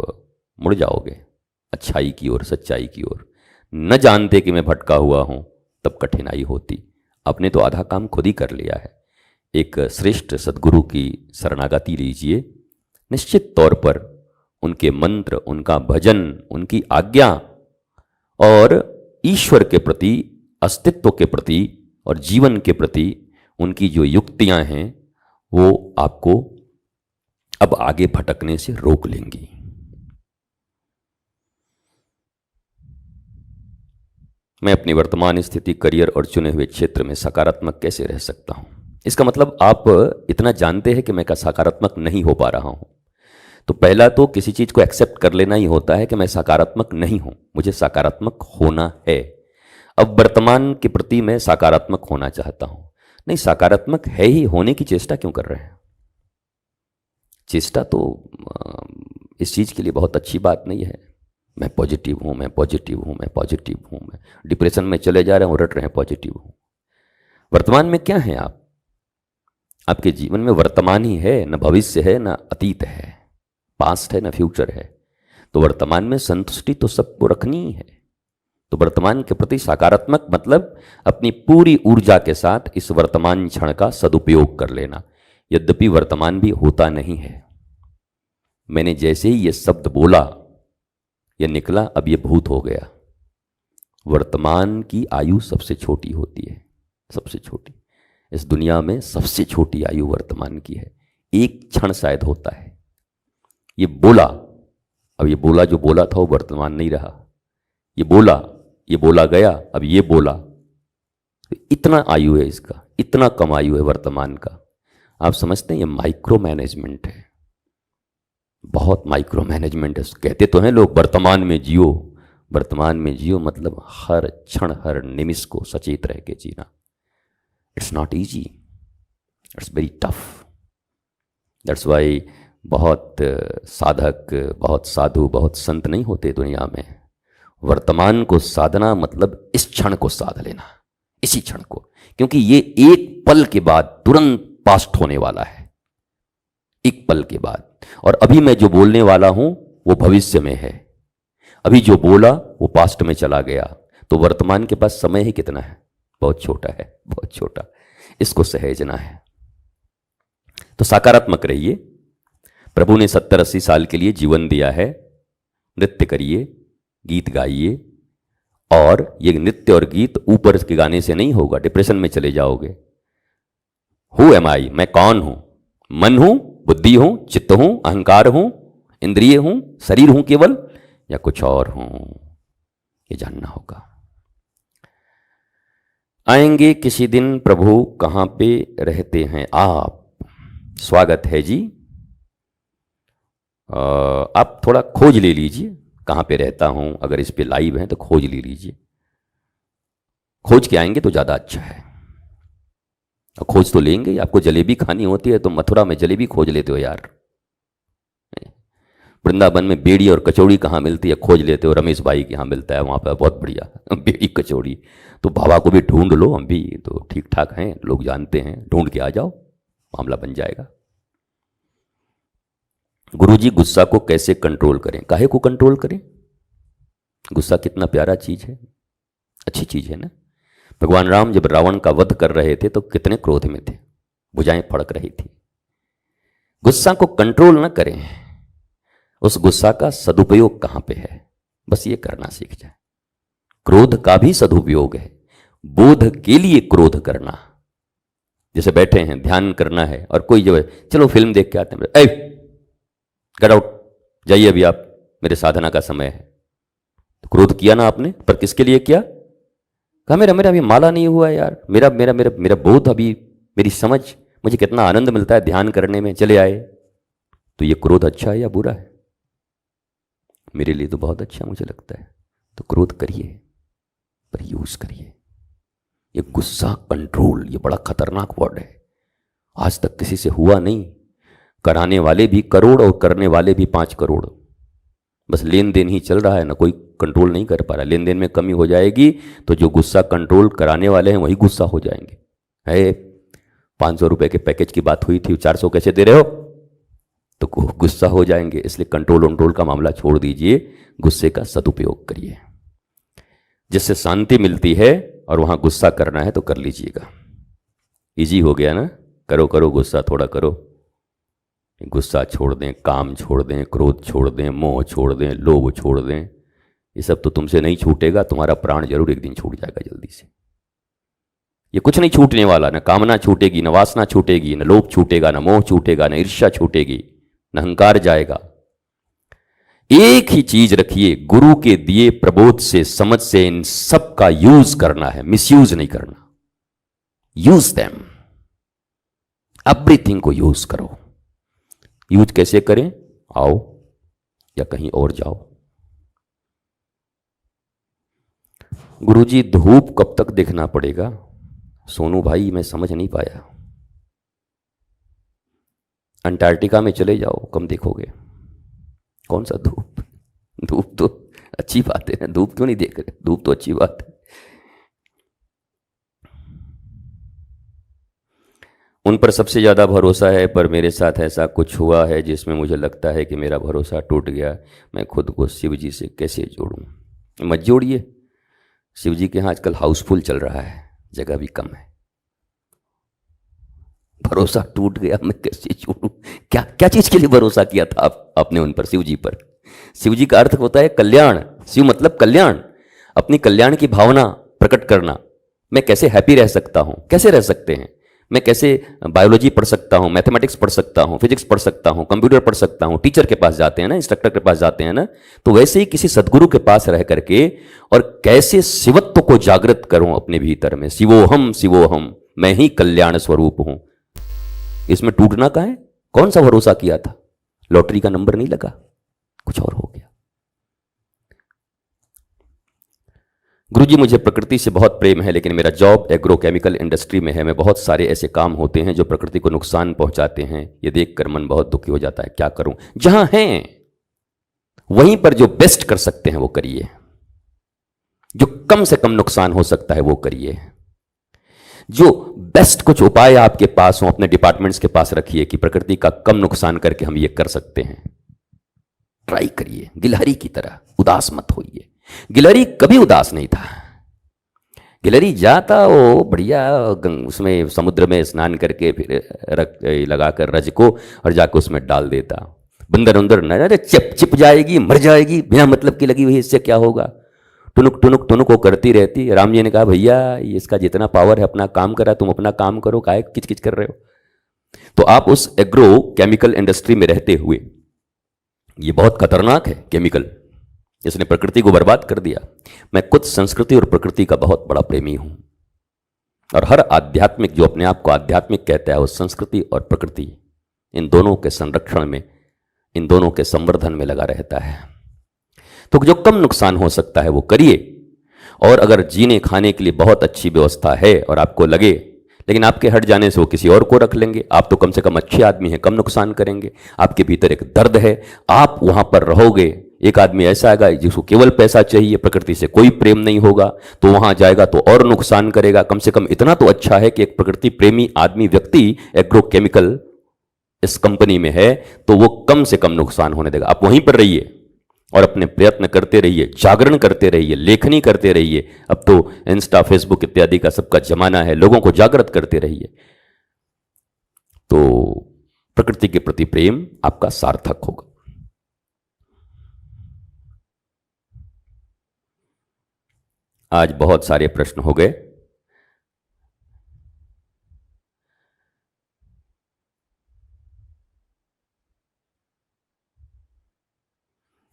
मुड़ जाओगे अच्छाई की ओर, सच्चाई की ओर। न जानते कि मैं भटका हुआ हूँ तब कठिनाई होती। आपने तो आधा काम खुद ही कर लिया है। एक श्रेष्ठ सद्गुरु की शरणागति लीजिए, निश्चित तौर पर उनके मंत्र, उनका भजन, उनकी आज्ञा और ईश्वर के प्रति, अस्तित्व के प्रति और जीवन के प्रति उनकी जो युक्तियां हैं, वो आपको अब आगे भटकने से रोक लेंगी। मैं अपनी वर्तमान स्थिति, करियर और चुने हुए क्षेत्र में सकारात्मक कैसे रह सकता हूं? इसका मतलब आप इतना जानते हैं कि मैं सकारात्मक नहीं हो पा रहा हूं। तो पहला तो किसी चीज को एक्सेप्ट कर लेना ही होता है कि मैं सकारात्मक नहीं हूं, मुझे सकारात्मक होना है। अब वर्तमान के प्रति मैं सकारात्मक होना चाहता हूं। नहीं, सकारात्मक है ही, होने की चेष्टा क्यों कर रहे हैं? चेष्टा तो इस चीज के लिए बहुत अच्छी बात नहीं है। मैं पॉजिटिव हूं, मैं पॉजिटिव हूं, मैं पॉजिटिव हूं, मैं डिप्रेशन में चले जा रहे हूं, रट रहे हैं पॉजिटिव हूं। वर्तमान में क्या है आप? आपके जीवन में वर्तमान ही है, न भविष्य है, न अतीत है, पास्ट है, न फ्यूचर है। तो वर्तमान में संतुष्टि तो सबको रखनी ही है। तो वर्तमान के प्रति सकारात्मक मतलब अपनी पूरी ऊर्जा के साथ इस वर्तमान क्षण का सदुपयोग कर लेना। यद्यपि वर्तमान भी होता नहीं है। मैंने जैसे ही ये शब्द बोला, ये निकला, अब ये भूत हो गया। वर्तमान की आयु सबसे छोटी होती है, सबसे छोटी। इस दुनिया में सबसे छोटी आयु वर्तमान की है। एक क्षण शायद होता है। ये बोला, अब ये बोला जो बोला था वो वर्तमान नहीं रहा। ये बोला गया, अब ये बोला। इतना आयु है इसका, इतना कम आयु है वर्तमान का। आप समझते हैं ये माइक्रो मैनेजमेंट है, बहुत माइक्रो मैनेजमेंट है। कहते तो हैं लोग वर्तमान में जियो, वर्तमान में जियो मतलब हर क्षण, हर निमिष को सचेत रह के जीना। It's not easy, it's very tough. That's why बहुत साधक, बहुत साधु, बहुत संत नहीं होते दुनिया में। वर्तमान को साधना मतलब इस क्षण को साध लेना, इसी क्षण को, क्योंकि ये एक पल के बाद तुरंत पास्ट होने वाला है, एक पल के बाद। और अभी मैं जो बोलने वाला हूं वो भविष्य में है। अभी जो बोला वो पास्ट में चला गया। तो वर्तमान के पास समय ही कितना है? बहुत छोटा है, बहुत छोटा। इसको सहेजना है। तो सकारात्मक रहिए। प्रभु ने 70-80 साल के लिए जीवन दिया है। नृत्य करिए, गीत गाइए, और ये नृत्य और गीत ऊपर के गाने से नहीं होगा, डिप्रेशन में चले जाओगे। हु एम आई, मैं कौन हूं? मन हूं बुद्धि हूं, चित्त हूं, अहंकार हूं, इंद्रिय हूं, शरीर हूं केवल, या कुछ और हूं, ये जानना होगा। आएंगे किसी दिन प्रभु, कहां पे रहते हैं आप? स्वागत है जी। आप थोड़ा खोज ले लीजिए कहां पे रहता हूं, अगर इस पे लाइव हैं तो खोज ले लीजिए। खोज के आएंगे तो ज़्यादा अच्छा है। और खोज तो लेंगे, आपको जलेबी खानी होती है तो मथुरा में जलेबी खोज लेते हो यार। वृंदावन में बेड़ी और कचौड़ी कहाँ मिलती है, खोज लेते हो, रमेश भाई के यहाँ मिलता है, वहाँ पर बहुत बढ़िया बेड़ी कचौड़ी। तो बाबा को भी ढूंढ लो, हम भी तो ठीक ठाक हैं, लोग जानते हैं, ढूंढ के आ जाओ, मामला बन जाएगा। गुरुजी, गुस्सा को कैसे कंट्रोल करें? काहे को कंट्रोल करें? गुस्सा कितना प्यारा चीज है, अच्छी चीज है ना। भगवान राम जब रावण का वध कर रहे थे तो कितने क्रोध में थे, भुजाएं फड़क रही थी। गुस्सा को कंट्रोल न करें, उस गुस्सा का सदुपयोग कहां पे है, बस ये करना सीख जाए। क्रोध का भी सदुपयोग है, बोध के लिए क्रोध करना। जैसे बैठे हैं, ध्यान करना है और कोई जो है, चलो फिल्म देख के आते हैं, गेट आउट, जाइए अभी आप, मेरे साधना का समय है। तो क्रोध किया ना आपने, पर किसके लिए किया? कहा मेरा मेरा अभी माला नहीं हुआ है यार, मेरा मेरा मेरा मेरा बोध, अभी मेरी समझ, मुझे कितना आनंद मिलता है ध्यान करने में, चले आए। तो ये क्रोध अच्छा है या बुरा है? मेरे लिए तो बहुत अच्छा मुझे लगता है। तो क्रोध करिए, पर यूज करिए। ये गुस्सा कंट्रोल, ये बड़ा खतरनाक वर्ड है। आज तक किसी से हुआ नहीं, कराने वाले भी करोड़ और करने वाले भी 5 करोड़। बस लेन देन ही चल रहा है ना, कोई कंट्रोल नहीं कर पा रहा। लेन देन में कमी हो जाएगी तो जो गुस्सा कंट्रोल कराने वाले हैं वही गुस्सा हो जाएंगे। है 500 रुपए के पैकेज की बात हुई थी, 400 कैसे दे रहे हो, तो गुस्सा हो जाएंगे। इसलिए कंट्रोल का मामला छोड़ दीजिए, गुस्से का सदुपयोग करिए। जिससे शांति मिलती है और वहां गुस्सा करना है तो कर लीजिएगा। इजी हो गया ना, करो करो गुस्सा, थोड़ा करो। गुस्सा छोड़ दें, काम छोड़ दें, क्रोध छोड़ दें, मोह छोड़ दें, लोभ छोड़ दें। ये सब तो तुमसे नहीं छूटेगा, तुम्हारा प्राण जरूर एक दिन छूट जाएगा जल्दी से। ये कुछ नहीं छूटने वाला, न कामना छूटेगी, न वासना छूटेगी, न लोभ छूटेगा, न मोह छूटेगा, न ईर्ष्या छूटेगी, न अहंकार जाएगा। एक ही चीज रखिए, गुरु के दिए प्रबोध से, समझ से इन सब का यूज करना है, मिसयूज नहीं करना। यूज देम, एवरीथिंग को यूज करो। यूज कैसे करें? आओ या कहीं और जाओ। गुरुजी, धूप कब तक देखना पड़ेगा? सोनू भाई, मैं समझ नहीं पाया। अंटार्कटिका में चले जाओ, कम देखोगे। कौन सा धूप? धूप तो अच्छी बात है ना, धूप क्यों नहीं देख रहे? धूप तो अच्छी बात है। उन पर सबसे ज़्यादा भरोसा है, पर मेरे साथ ऐसा कुछ हुआ है जिसमें मुझे लगता है कि मेरा भरोसा टूट गया। मैं खुद को शिव जी से कैसे जोड़ूं? मत जोड़िए, शिव जी के यहाँ आजकल हाउसफुल चल रहा है, जगह भी कम है। भरोसा टूट गया, मैं कैसे जोड़ूं? क्या क्या चीज़ के लिए भरोसा किया था आपने उन पर, शिव जी पर? शिव जी का अर्थ होता है कल्याण। शिव मतलब कल्याण, अपनी कल्याण की भावना प्रकट करना। मैं कैसे हैप्पी रह सकता हूं? कैसे रह सकते हैं? मैं कैसे बायोलॉजी पढ़ सकता हूँ, मैथमेटिक्स पढ़ सकता हूँ, फिजिक्स पढ़ सकता हूँ, कंप्यूटर पढ़ सकता हूँ। टीचर के पास जाते हैं ना, इंस्ट्रक्टर के पास जाते हैं ना, तो वैसे ही किसी सदगुरु के पास रह करके और कैसे शिवत्व को जागृत करूं अपने भीतर में। शिवोहम, मैं ही कल्याण स्वरूप हूं। इसमें टूटना का है? कौन सा भरोसा किया था? लॉटरी का नंबर नहीं लगा, कुछ और हो गया। गुरुजी, मुझे प्रकृति से बहुत प्रेम है, लेकिन मेरा जॉब एग्रोकेमिकल इंडस्ट्री में है। मैं बहुत सारे ऐसे काम होते हैं जो प्रकृति को नुकसान पहुंचाते हैं। ये देखकर मन बहुत दुखी हो जाता है, क्या करूं? जहां हैं वहीं पर जो बेस्ट कर सकते हैं वो करिए, जो कम से कम नुकसान हो सकता है वो करिए। जो बेस्ट कुछ उपाय आपके पास हो, अपने डिपार्टमेंट्स के पास रखिए कि प्रकृति का कम नुकसान करके हम ये कर सकते हैं। ट्राई करिए, गिलहरी की तरह उदास मत होइए। गिलहरी कभी उदास नहीं था। गिलहरी जाता वो बढ़िया उसमें समुद्र में स्नान करके फिर लगाकर रज को और जाकर उसमें डाल देता। बंदर उंदर न, अरे चिप जाएगी, मर जाएगी, बिना मतलब की लगी हुई, इससे क्या होगा? टुनुक टुनुक टुनुक वो करती रहती। राम जी ने कहा, भैया इसका जितना पावर है अपना काम करा, तुम अपना काम करो, काहे किच किच कर रहे हो? तो आप उस एग्रो केमिकल इंडस्ट्री में रहते हुए, ये बहुत खतरनाक है केमिकल, इसने प्रकृति को बर्बाद कर दिया। मैं खुद संस्कृति और प्रकृति का बहुत बड़ा प्रेमी हूं, और हर आध्यात्मिक जो अपने आप को आध्यात्मिक कहता है वो संस्कृति और प्रकृति, इन दोनों के संरक्षण में, इन दोनों के संवर्धन में लगा रहता है। तो जो कम नुकसान हो सकता है वो करिए, और अगर जीने खाने के लिए बहुत अच्छी व्यवस्था है और आपको लगे, लेकिन आपके हट जाने से वो किसी और को रख लेंगे, आप तो कम से कम अच्छे आदमी हैं, कम नुकसान करेंगे। आपके भीतर एक दर्द है, आप वहां पर रहोगे। एक आदमी ऐसा आएगा जिसको केवल पैसा चाहिए, प्रकृति से कोई प्रेम नहीं होगा, तो वहां जाएगा तो और नुकसान करेगा। कम से कम इतना तो अच्छा है कि एक प्रकृति प्रेमी आदमी व्यक्ति एग्रोकेमिकल इस कंपनी में है, तो वो कम से कम नुकसान होने देगा। आप वहीं पर रहिए और अपने प्रयत्न करते रहिए, जागरण करते रहिए, लेखनी करते रहिए। अब तो इंस्टा, फेसबुक इत्यादि का सबका जमाना है, लोगों को जागृत करते रहिए, तो प्रकृति के प्रति प्रेम आपका सार्थक होगा। आज बहुत सारे प्रश्न हो गए।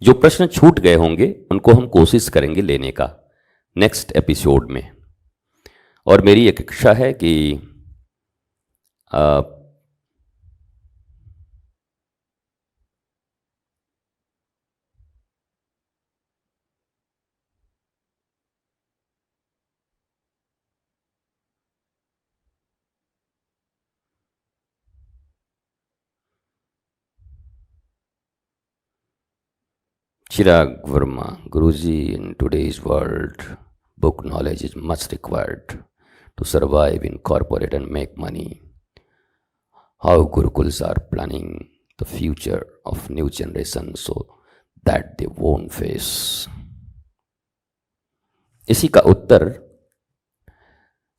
जो प्रश्न छूट गए होंगे उनको हम कोशिश करेंगे लेने का नेक्स्ट एपिसोड में। और मेरी एक इच्छा है कि Chirag Verma, Guruji, in today's world, book knowledge is much required to survive in corporate and make money. How Gurukuls are planning the future of new generation so that they won't face. इसी का उत्तर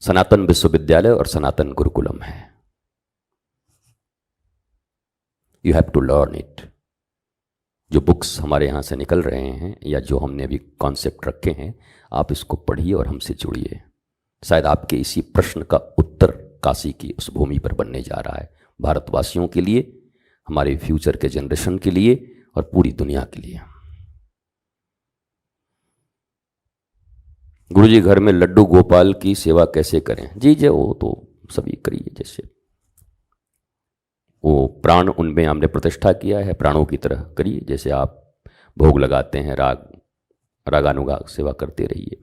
सनातन विश्वविद्यालय और सनातन गुरुकुलम है। You have to learn it. जो books हमारे यहाँ से निकल रहे हैं या जो हमने अभी कॉन्सेप्ट रखे हैं, आप इसको पढ़िए और हमसे जुड़िए। शायद आपके इसी प्रश्न का उत्तर काशी की उस भूमि पर बनने जा रहा है, भारतवासियों के लिए, हमारे फ्यूचर के जनरेशन के लिए और पूरी दुनिया के लिए। गुरुजी, घर में लड्डू गोपाल की सेवा कैसे करें? जी जी, वो तो सभी करिए, जैसे वो प्राण उनमें हमने प्रतिष्ठा किया है, प्राणों की तरह करिए। जैसे आप भोग लगाते हैं, रागानुगाग सेवा करते रहिए।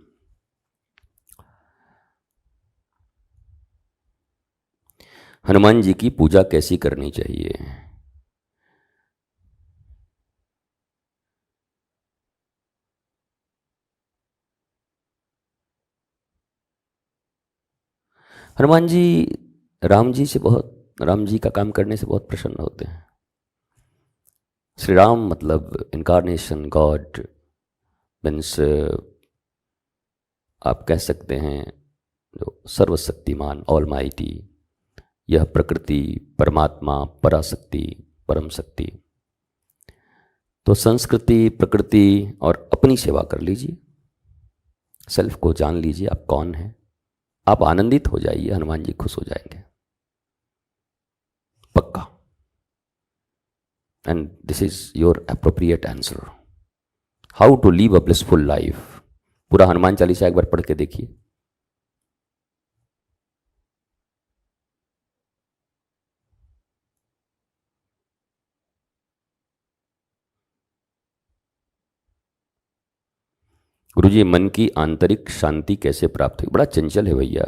हनुमान जी की पूजा कैसी करनी चाहिए? हनुमान जी राम जी का काम करने से बहुत प्रसन्न होते हैं। श्री राम मतलब इनकारनेशन गॉड, मीन्स आप कह सकते हैं जो सर्वशक्तिमान, ऑलमाइटी, यह प्रकृति, परमात्मा, पराशक्ति, परम शक्ति। तो संस्कृति, प्रकृति और अपनी सेवा कर लीजिए, सेल्फ को जान लीजिए, आप कौन हैं। आप आनंदित हो जाइए, हनुमान जी खुश हो जाएंगे, पक्का। And this is your appropriate answer, how to live a blissful life. पूरा हनुमान चालीसा एक बार पढ़ के देखिए। गुरुजी, मन की आंतरिक शांति कैसे प्राप्त हुई? बड़ा चंचल है भैया।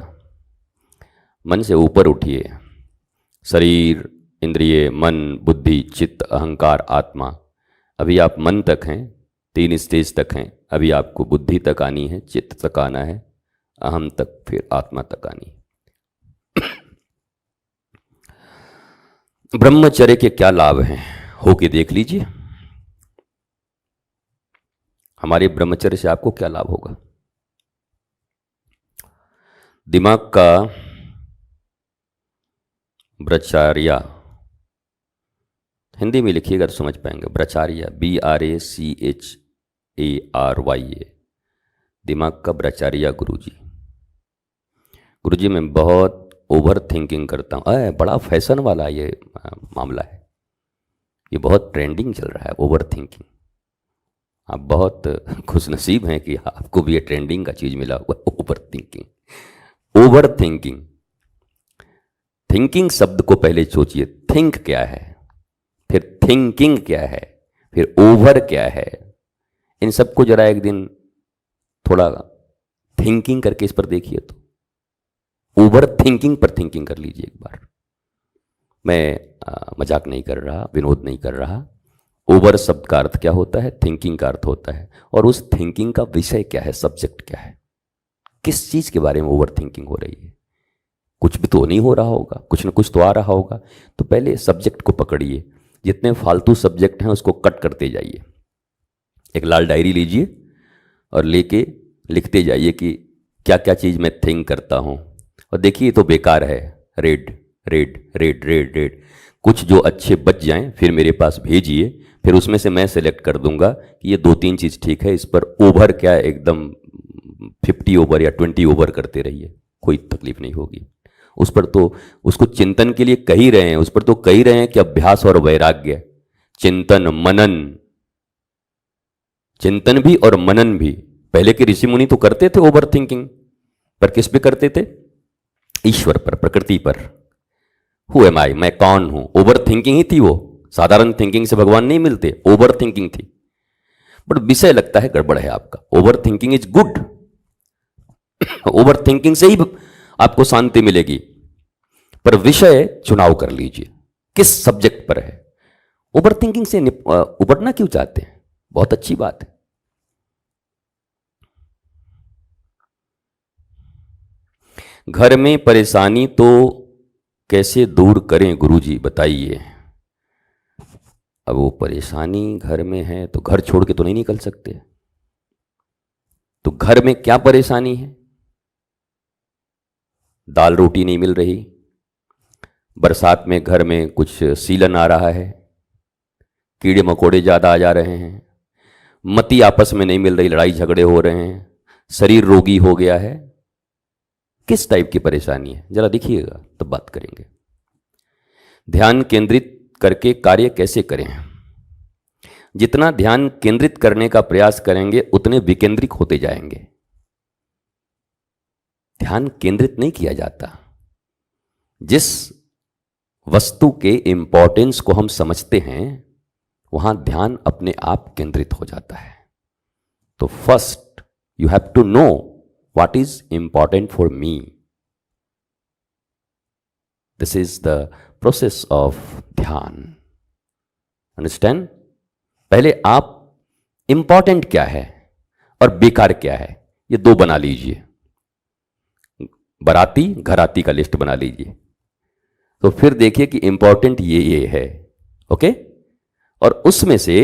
मन से ऊपर उठिए। शरीर, इंद्रिय, मन, बुद्धि, चित्त, अहंकार, आत्मा। अभी आप मन तक हैं, 3 स्टेज तक हैं। अभी आपको बुद्धि तक आनी है, चित्त तक आना है, अहम तक, फिर आत्मा तक आनी है। ब्रह्मचर्य के क्या लाभ हैं, होके देख लीजिए। हमारे ब्रह्मचर्य से आपको क्या लाभ होगा? दिमाग का ब्रह्मचर्य, हिंदी में लिखिएगा तो समझ पाएंगे। ब्रह्मचर्य, BRACHARY, दिमाग का ब्रह्मचर्य। गुरुजी, मैं बहुत ओवर थिंकिंग करता हूँ। बड़ा फैशन वाला ये मामला है, ये बहुत ट्रेंडिंग चल रहा है ओवर थिंकिंग। आप बहुत खुशनसीब हैं कि आपको भी ये ट्रेंडिंग का चीज़ मिला हुआ, over thinking. Over thinking, thinking शब्द को पहले सोचिए, थिंक क्या है, फिर थिंकिंग क्या है, फिर ओवर क्या है। इन सबको जरा एक दिन थोड़ा थिंकिंग करके इस पर देखिए, तो ओवर थिंकिंग पर थिंकिंग कर लीजिए एक बार। मैं मजाक नहीं कर रहा, विनोद नहीं कर रहा। ओवर शब्द का अर्थ क्या होता है, थिंकिंग का अर्थ होता है, और उस थिंकिंग का विषय क्या है, सब्जेक्ट क्या है, किस चीज के बारे में ओवर थिंकिंग हो रही है। कुछ भी तो नहीं हो रहा होगा, कुछ ना कुछ तो आ रहा होगा। तो पहले सब्जेक्ट को पकड़िए, जितने फालतू सब्जेक्ट हैं उसको कट करते जाइए। एक लाल डायरी लीजिए और लेके लिखते जाइए कि क्या क्या चीज़ मैं थिंक करता हूँ, और देखिए तो बेकार है, red red red red red. कुछ जो अच्छे बच जाएं फिर मेरे पास भेजिए, फिर उसमें से मैं सेलेक्ट कर दूंगा कि ये 2-3 चीज़ ठीक है, इस पर ओवर क्या एकदम 50 ओवर या 20 ओवर करते रहिए, कोई तकलीफ नहीं होगी। उस पर तो उसको चिंतन के लिए कह ही रहे हैं, उस पर तो कह ही रहे हैं कि अभ्यास और वैराग्य, चिंतन मनन, चिंतन भी और मनन भी। पहले के ऋषि मुनि तो करते थे ओवर थिंकिंग, पर किस पे करते थे, ईश्वर पर, प्रकृति पर। हु एम आई, मैं कौन हूं, ओवर थिंकिंग ही थी वो। साधारण थिंकिंग से भगवान नहीं मिलते, ओवर थिंकिंग थी। बट विषय लगता है गड़बड़ है आपका। Over thinking is good, over thinking से ही आपको शांति मिलेगी, पर विषय चुनाव कर लीजिए, किस सब्जेक्ट पर है। ओवर थिंकिंग से उबरना क्यों चाहते हैं, बहुत अच्छी बात है। घर में परेशानी तो कैसे दूर करें गुरुजी बताइए। अब वो परेशानी घर में है तो घर छोड़ के तो नहीं निकल सकते, तो घर में क्या परेशानी है, दाल रोटी नहीं मिल रही, बरसात में घर में कुछ सीलन आ रहा है, कीड़े मकोड़े ज़्यादा आ जा रहे हैं, मति आपस में नहीं मिल रही, लड़ाई झगड़े हो रहे हैं, शरीर रोगी हो गया है, किस टाइप की परेशानी है जरा दिखिएगा तब बात करेंगे। ध्यान केंद्रित करके कार्य कैसे करें। जितना ध्यान केंद्रित करने का प्रयास करेंगे उतने विकेंद्रित होते जाएंगे। ध्यान केंद्रित नहीं किया जाता, जिस वस्तु के इंपॉर्टेंस को हम समझते हैं वहां ध्यान अपने आप केंद्रित हो जाता है। तो first you have to know what is important for me. This is the process of dhyan, understand. पहले आप इंपॉर्टेंट क्या है और बेकार क्या है ये दो बना लीजिए। बराती घराती का लिस्ट बना लीजिए, तो फिर देखिए कि इंपॉर्टेंट ये है, ओके। और उसमें से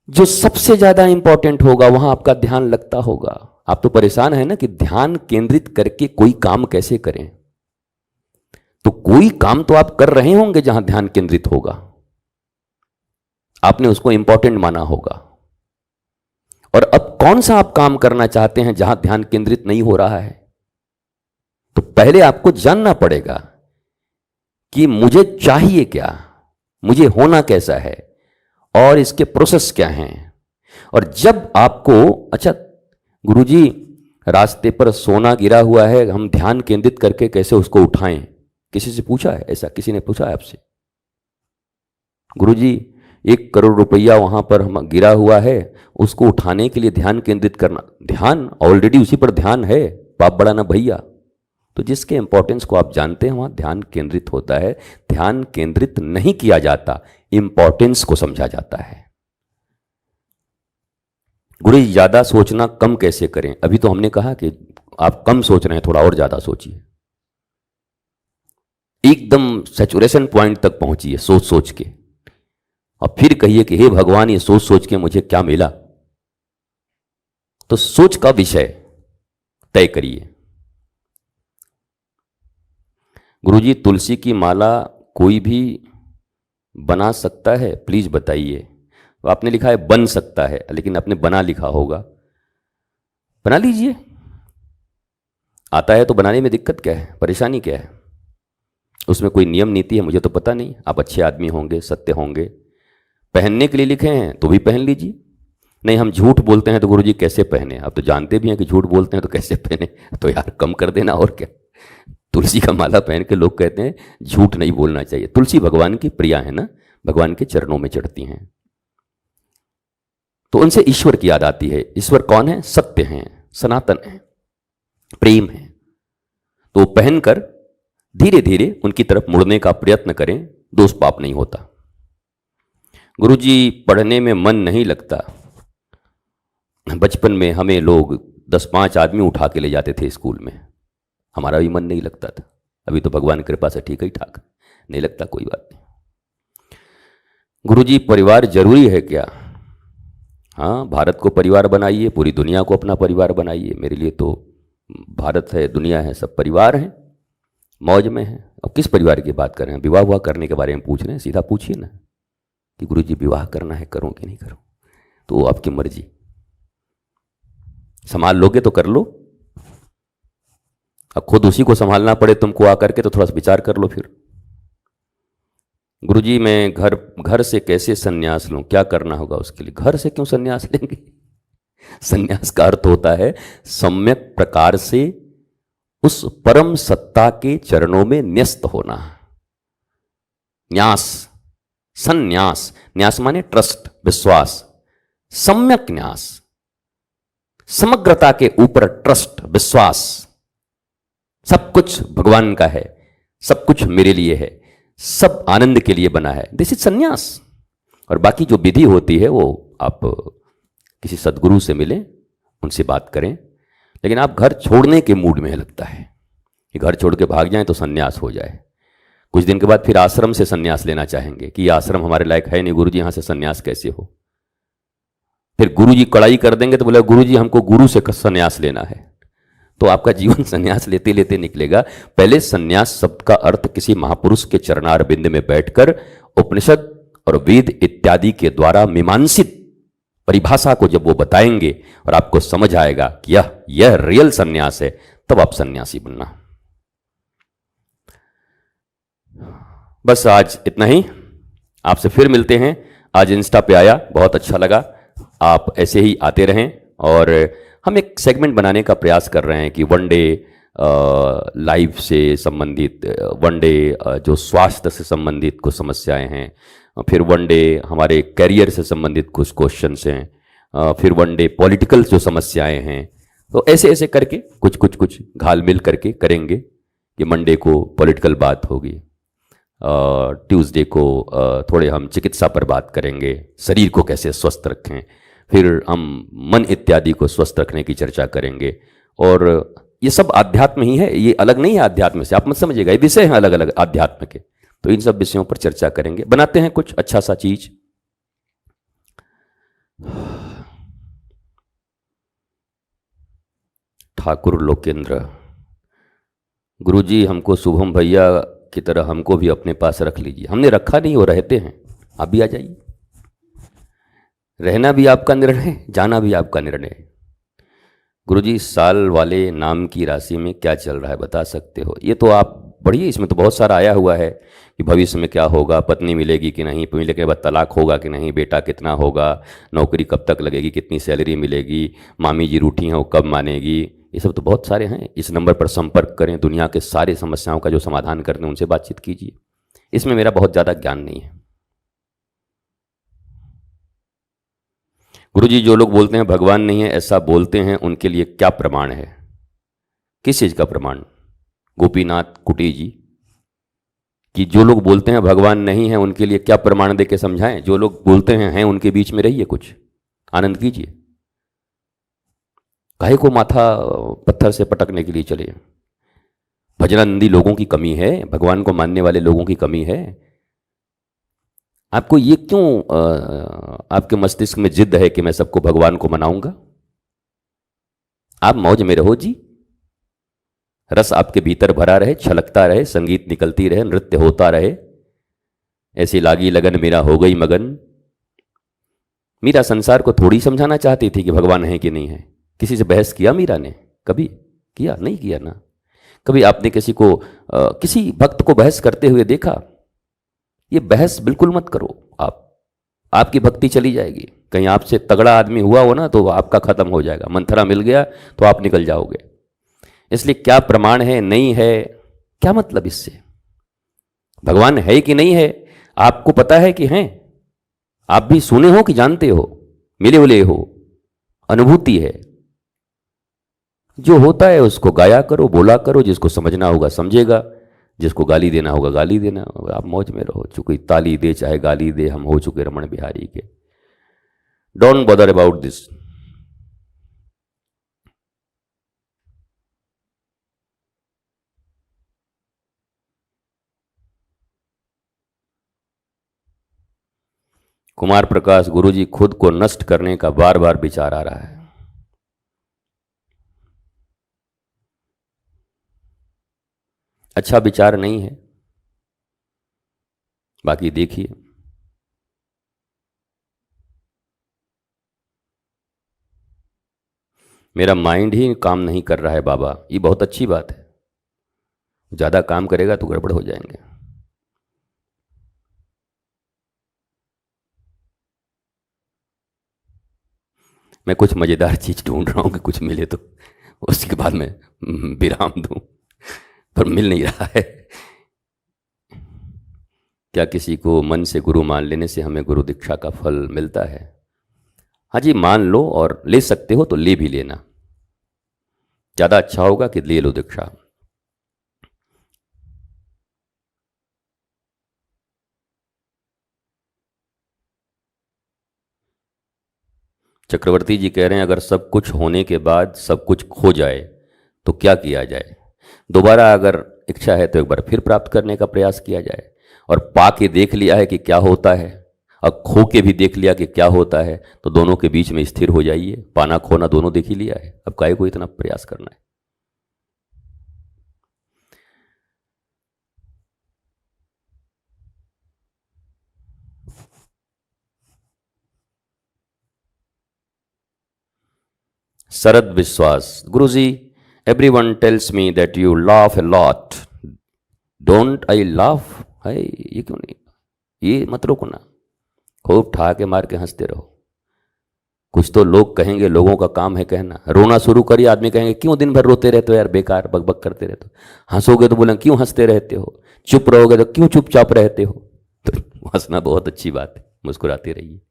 जो सबसे ज्यादा इंपॉर्टेंट होगा वहां आपका ध्यान लगता होगा। आप तो परेशान है ना कि ध्यान केंद्रित करके कोई काम कैसे करें, तो कोई काम तो आप कर रहे होंगे जहां ध्यान केंद्रित होगा, आपने उसको इंपॉर्टेंट माना होगा। और अब कौन सा आप काम करना चाहते हैं जहां ध्यान केंद्रित नहीं हो रहा है, तो पहले आपको जानना पड़ेगा कि मुझे चाहिए क्या, मुझे होना कैसा है, और इसके प्रोसेस क्या हैं। और जब आपको, अच्छा गुरुजी रास्ते पर सोना गिरा हुआ है, हम ध्यान केंद्रित करके कैसे उसको उठाएं, किसी से पूछा है ऐसा, किसी ने पूछा है आपसे, गुरुजी 1 करोड़ रुपया वहां पर हम गिरा हुआ है, उसको उठाने के लिए ध्यान केंद्रित करना। ध्यान ऑलरेडी उसी पर ध्यान है, बाप बड़ा ना भैया। तो जिसके इंपॉर्टेंस को आप जानते हैं वहां ध्यान केंद्रित होता है। ध्यान केंद्रित नहीं किया जाता, इंपॉर्टेंस को समझा जाता है। गुरु ज्यादा सोचना कम कैसे करें। अभी तो हमने कहा कि आप कम सोच रहे हैं, थोड़ा और ज्यादा सोचिए, एकदम सैचुरेशन पॉइंट तक पहुंचिए सोच सोच के, और फिर कहिए कि हे भगवान ये सोच सोच के मुझे क्या मिला। तो सोच का विषय तय करिए। गुरुजी तुलसी की माला कोई भी बना सकता है, प्लीज बताइए। तो आपने लिखा है बन सकता है, लेकिन आपने बना लिखा होगा, बना लीजिए। आता है तो बनाने में दिक्कत क्या है, परेशानी क्या है? उसमें कोई नियम नीति है मुझे तो पता नहीं। आप अच्छे आदमी होंगे, सत्य होंगे, पहनने के लिए लिखे हैं तो भी पहन लीजिए। नहीं हम झूठ बोलते हैं तो गुरुजी कैसे पहने? आप तो जानते भी हैं कि झूठ बोलते हैं तो कैसे पहने, तो यार कम कर देना और क्या। तुलसी का माला पहन के लोग कहते हैं झूठ नहीं बोलना चाहिए। तुलसी भगवान की प्रिया है ना, भगवान के चरणों में चढ़ती हैं, तो उनसे ईश्वर की याद आती है। ईश्वर कौन है? सत्य हैं, सनातन है, प्रेम है। तो पहनकर धीरे धीरे उनकी तरफ मुड़ने का प्रयत्न करें, दोष पाप नहीं होता। गुरुजी पढ़ने में मन नहीं लगता। बचपन में हमें लोग 10-5 आदमी उठा के ले जाते थे स्कूल में, हमारा भी मन नहीं लगता था। अभी तो भगवान की कृपा से ठीक ही ठाक, नहीं लगता, कोई बात नहीं। गुरुजी परिवार जरूरी है क्या? हाँ, भारत को परिवार बनाइए, पूरी दुनिया को अपना परिवार बनाइए। मेरे लिए तो भारत है, दुनिया है, सब परिवार हैं, मौज में हैं। अब किस परिवार की बात कर रहे हैं? विवाह हुआ करने के बारे में पूछ रहे हैं? सीधा पूछिए ना कि गुरुजी विवाह करना है, करूं कि नहीं करूं? तो आपकी मर्जी, संभाल लोगे तो कर लो। अब खुद उसी को संभालना पड़े तुमको आकर के, तो थोड़ा सा विचार कर लो फिर। गुरुजी मैं घर से कैसे संन्यास लूं, क्या करना होगा उसके लिए? घर से क्यों संन्यास लेंगे? संन्यास का अर्थ होता है सम्यक प्रकार से उस परम सत्ता के चरणों में न्यस्त होना। न्यास, संन्यास, न्यास माने ट्रस्ट, विश्वास, सम्यक न्यास, समग्रता के ऊपर ट्रस्ट, विश्वास। सब कुछ भगवान का है, सब कुछ मेरे लिए है, सब आनंद के लिए बना है, दिस इज संन्यास। और बाकी जो विधि होती है वो आप किसी सदगुरु से मिलें, उनसे बात करें। लेकिन आप घर छोड़ने के मूड में लगता है कि घर छोड़ के भाग जाएं तो संन्यास हो जाए। कुछ दिन के बाद फिर आश्रम से संन्यास लेना चाहेंगे कि ये आश्रम हमारे लायक है नहीं, गुरुजी यहाँ से संन्यास कैसे हो? फिर गुरुजी कड़ाई कर देंगे तो बोले गुरुजी हमको गुरु से संन्यास लेना है। तो आपका जीवन संन्यास लेते लेते निकलेगा। पहले संन्यास शब्द का अर्थ किसी महापुरुष के चरणार बिंद में बैठकर उपनिषद और वेद इत्यादि के द्वारा मीमांसित परिभाषा को जब वो बताएंगे और आपको समझ आएगा कि यह रियल संन्यास है, तब आप सन्यासी बनना। बस आज इतना ही, आपसे फिर मिलते हैं। आज इंस्टा पे आया, बहुत अच्छा लगा। आप ऐसे ही आते रहें और हम एक सेगमेंट बनाने का प्रयास कर रहे हैं कि वन डे लाइफ से संबंधित, वन डे जो स्वास्थ्य से संबंधित कुछ समस्याएं हैं, फिर वन डे हमारे करियर से संबंधित कुछ क्वेश्चंस हैं, फिर वन डे पॉलिटिकल जो समस्याएं हैं। तो ऐसे ऐसे करके कुछ घाल मिल करके करेंगे कि मंडे को पॉलिटिकल बात होगी, ट्यूसडे को थोड़े हम चिकित्सा पर बात करेंगे, शरीर को कैसे स्वस्थ रखें, फिर हम मन इत्यादि को स्वस्थ रखने की चर्चा करेंगे। और ये सब आध्यात्म ही है, ये अलग नहीं है आध्यात्म से, आप मत समझिएगा, ये विषय हैं अलग अलग आध्यात्म के। तो इन सब विषयों पर चर्चा करेंगे, बनाते हैं कुछ अच्छा सा चीज। ठाकुर लोकेंद्र, गुरुजी हमको शुभम भैया की तरह हमको भी अपने पास रख लीजिए। हमने रखा नहीं, वो रहते हैं, आप भी आ जाइए। रहना भी आपका निर्णय, जाना भी आपका निर्णय। गुरुजी साल वाले नाम की राशि में क्या चल रहा है बता सकते हो? ये तो आप पढ़िए, इसमें तो बहुत सारा आया हुआ है कि भविष्य में क्या होगा, पत्नी मिलेगी कि नहीं, मिलने के बाद तलाक होगा कि नहीं, बेटा कितना होगा, नौकरी कब तक लगेगी, कितनी सैलरी मिलेगी, मामी जी रूठी हैं वो कब मानेगी, ये सब तो बहुत सारे हैं। इस नंबर पर संपर्क करें, दुनिया के सारे समस्याओं का जो समाधान करते हैं उनसे बातचीत कीजिए। इसमें मेरा बहुत ज़्यादा ज्ञान नहीं है। गुरुजी जो लोग बोलते हैं भगवान नहीं है, ऐसा बोलते हैं, उनके लिए क्या प्रमाण है? किस चीज़ का प्रमाण? गोपीनाथ कुटी जी कि जो लोग बोलते हैं भगवान नहीं है उनके लिए क्या प्रमाण दे के समझाएं? जो लोग बोलते हैं उनके बीच में रहिए, कुछ आनंद कीजिए। काहे को माथा पत्थर से पटकने के लिए चले? भजनानंदी लोगों की कमी है, भगवान को मानने वाले लोगों की कमी है। आपको ये क्यों आपके मस्तिष्क में जिद है कि मैं सबको भगवान को मनाऊंगा? आप मौज में रहो जी, रस आपके भीतर भरा रहे, छलकता रहे, संगीत निकलती रहे, नृत्य होता रहे। ऐसी लागी लगन मीरा हो गई मगन। मीरा संसार को थोड़ी समझाना चाहती थी कि भगवान है कि नहीं है। किसी से बहस किया मीरा ने? कभी किया? नहीं किया ना। कभी आपने किसी को किसी भक्त को बहस करते हुए देखा? ये बहस बिल्कुल मत करो आप, आपकी भक्ति चली जाएगी। कहीं आपसे तगड़ा आदमी हुआ हो ना तो आपका खत्म हो जाएगा, मंथरा मिल गया तो आप निकल जाओगे। इसलिए क्या प्रमाण है नहीं है, क्या मतलब इससे? भगवान है कि नहीं है आपको पता है कि हैं? आप भी सुने हो कि जानते हो, मिले हुए हो, अनुभूति है। जो होता है उसको गाया करो, बोला करो, जिसको समझना होगा समझेगा, जिसको गाली देना होगा गाली देना होगा। आप मौज में रहो, चूंकि ताली दे चाहे गाली दे, हम हो चुके रमण बिहारी के। Don't bother about this. Kumar Prakash, guruji खुद को नष्ट करने का बार बार विचार आ रहा है। अच्छा विचार नहीं है, बाकी देखिए। मेरा माइंड ही काम नहीं कर रहा है बाबा, ये बहुत अच्छी बात है। ज़्यादा काम करेगा तो गड़बड़ हो जाएंगे। मैं कुछ मज़ेदार चीज़ ढूंढ रहा हूँ कि कुछ मिले तो उसके बाद मैं विराम दूँ, पर मिल नहीं रहा है। क्या किसी को मन से गुरु मान लेने से हमें गुरु दीक्षा का फल मिलता है? हाँ जी, मान लो, और ले सकते हो तो ले भी लेना, ज़्यादा अच्छा होगा कि ले लो दीक्षा। चक्रवर्ती जी कह रहे हैं अगर सब कुछ होने के बाद सब कुछ खो जाए तो क्या किया जाए? दोबारा अगर इच्छा है तो एक बार फिर प्राप्त करने का प्रयास किया जाए। और पा के देख लिया है कि क्या होता है, और खो के भी देख लिया कि क्या होता है, तो दोनों के बीच में स्थिर हो जाइए। पाना खोना दोनों देख ही लिया है, अब काहे को इतना प्रयास करना है? Sharad Vishwas, guruji everyone tells me that you laugh a lot, don't I laugh? है ये क्यों नहीं? ये मत रोको ना, खूब ठहाके मार के हंसते रहो। कुछ तो लोग कहेंगे, लोगों का काम है कहना। रोना शुरू करिए, आदमी कहेंगे क्यों दिन भर रोते रहते हो यार, बेकार बकबक करते रहते हो। हंसोगे तो बोलेंगे क्यों हंसते रहते हो, चुप रहोगे तो क्यों चुपचाप रहते हो। तो हंसना बहुत अच्छी बात है, मुस्कुराते रहिए।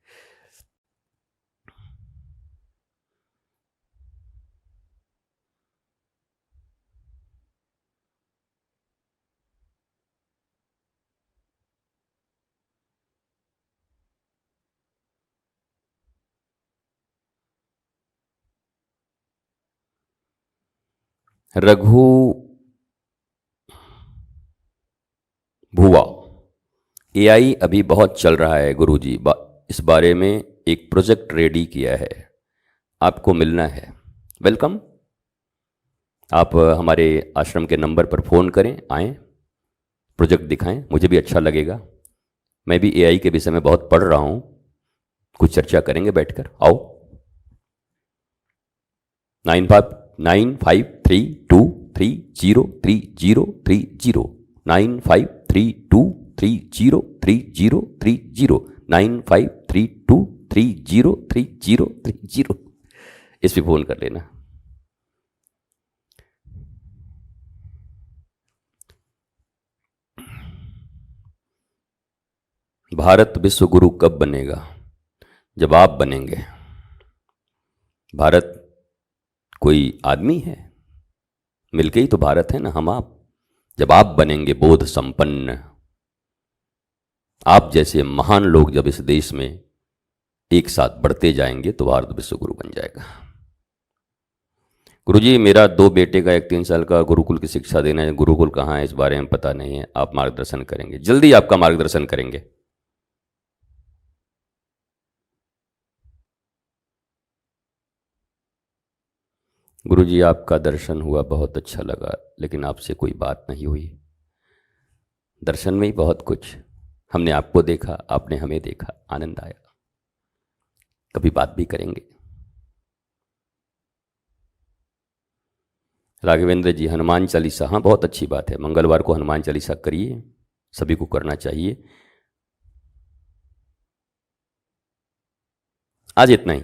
रघु भुआ, एआई अभी बहुत चल रहा है गुरुजी, इस बारे में एक प्रोजेक्ट रेडी किया है, आपको मिलना है। वेलकम। आप हमारे आश्रम के नंबर पर फ़ोन करें, आएँ, प्रोजेक्ट दिखाएं, मुझे भी अच्छा लगेगा। मैं भी एआई के विषय में बहुत पढ़ रहा हूँ, कुछ चर्चा करेंगे बैठकर। आओ। 955323030330, 9532303030, 9532303030, इस पे फ़ोन कर लेना। भारत विश्व गुरु कब बनेगा? जब आप बनेंगे। भारत कोई आदमी है? मिलके ही तो भारत है ना, हम आप। जब आप बनेंगे बोध संपन्न, आप जैसे महान लोग जब इस देश में एक साथ बढ़ते जाएंगे तो भारत विश्व गुरु बन जाएगा। गुरुजी मेरा 2 बेटे का, एक 3 साल का, गुरुकुल की शिक्षा देना है। गुरुकुल कहाँ है इस बारे में पता नहीं है, आप मार्गदर्शन करेंगे? जल्दी आपका मार्गदर्शन करेंगे। गुरुजी आपका दर्शन हुआ, बहुत अच्छा लगा, लेकिन आपसे कोई बात नहीं हुई। दर्शन में ही बहुत कुछ, हमने आपको देखा, आपने हमें देखा, आनंद आया। कभी बात भी करेंगे। राघवेंद्र जी, हनुमान चालीसा, हाँ बहुत अच्छी बात है, मंगलवार को हनुमान चालीसा करिए, सभी को करना चाहिए। आज इतना ही।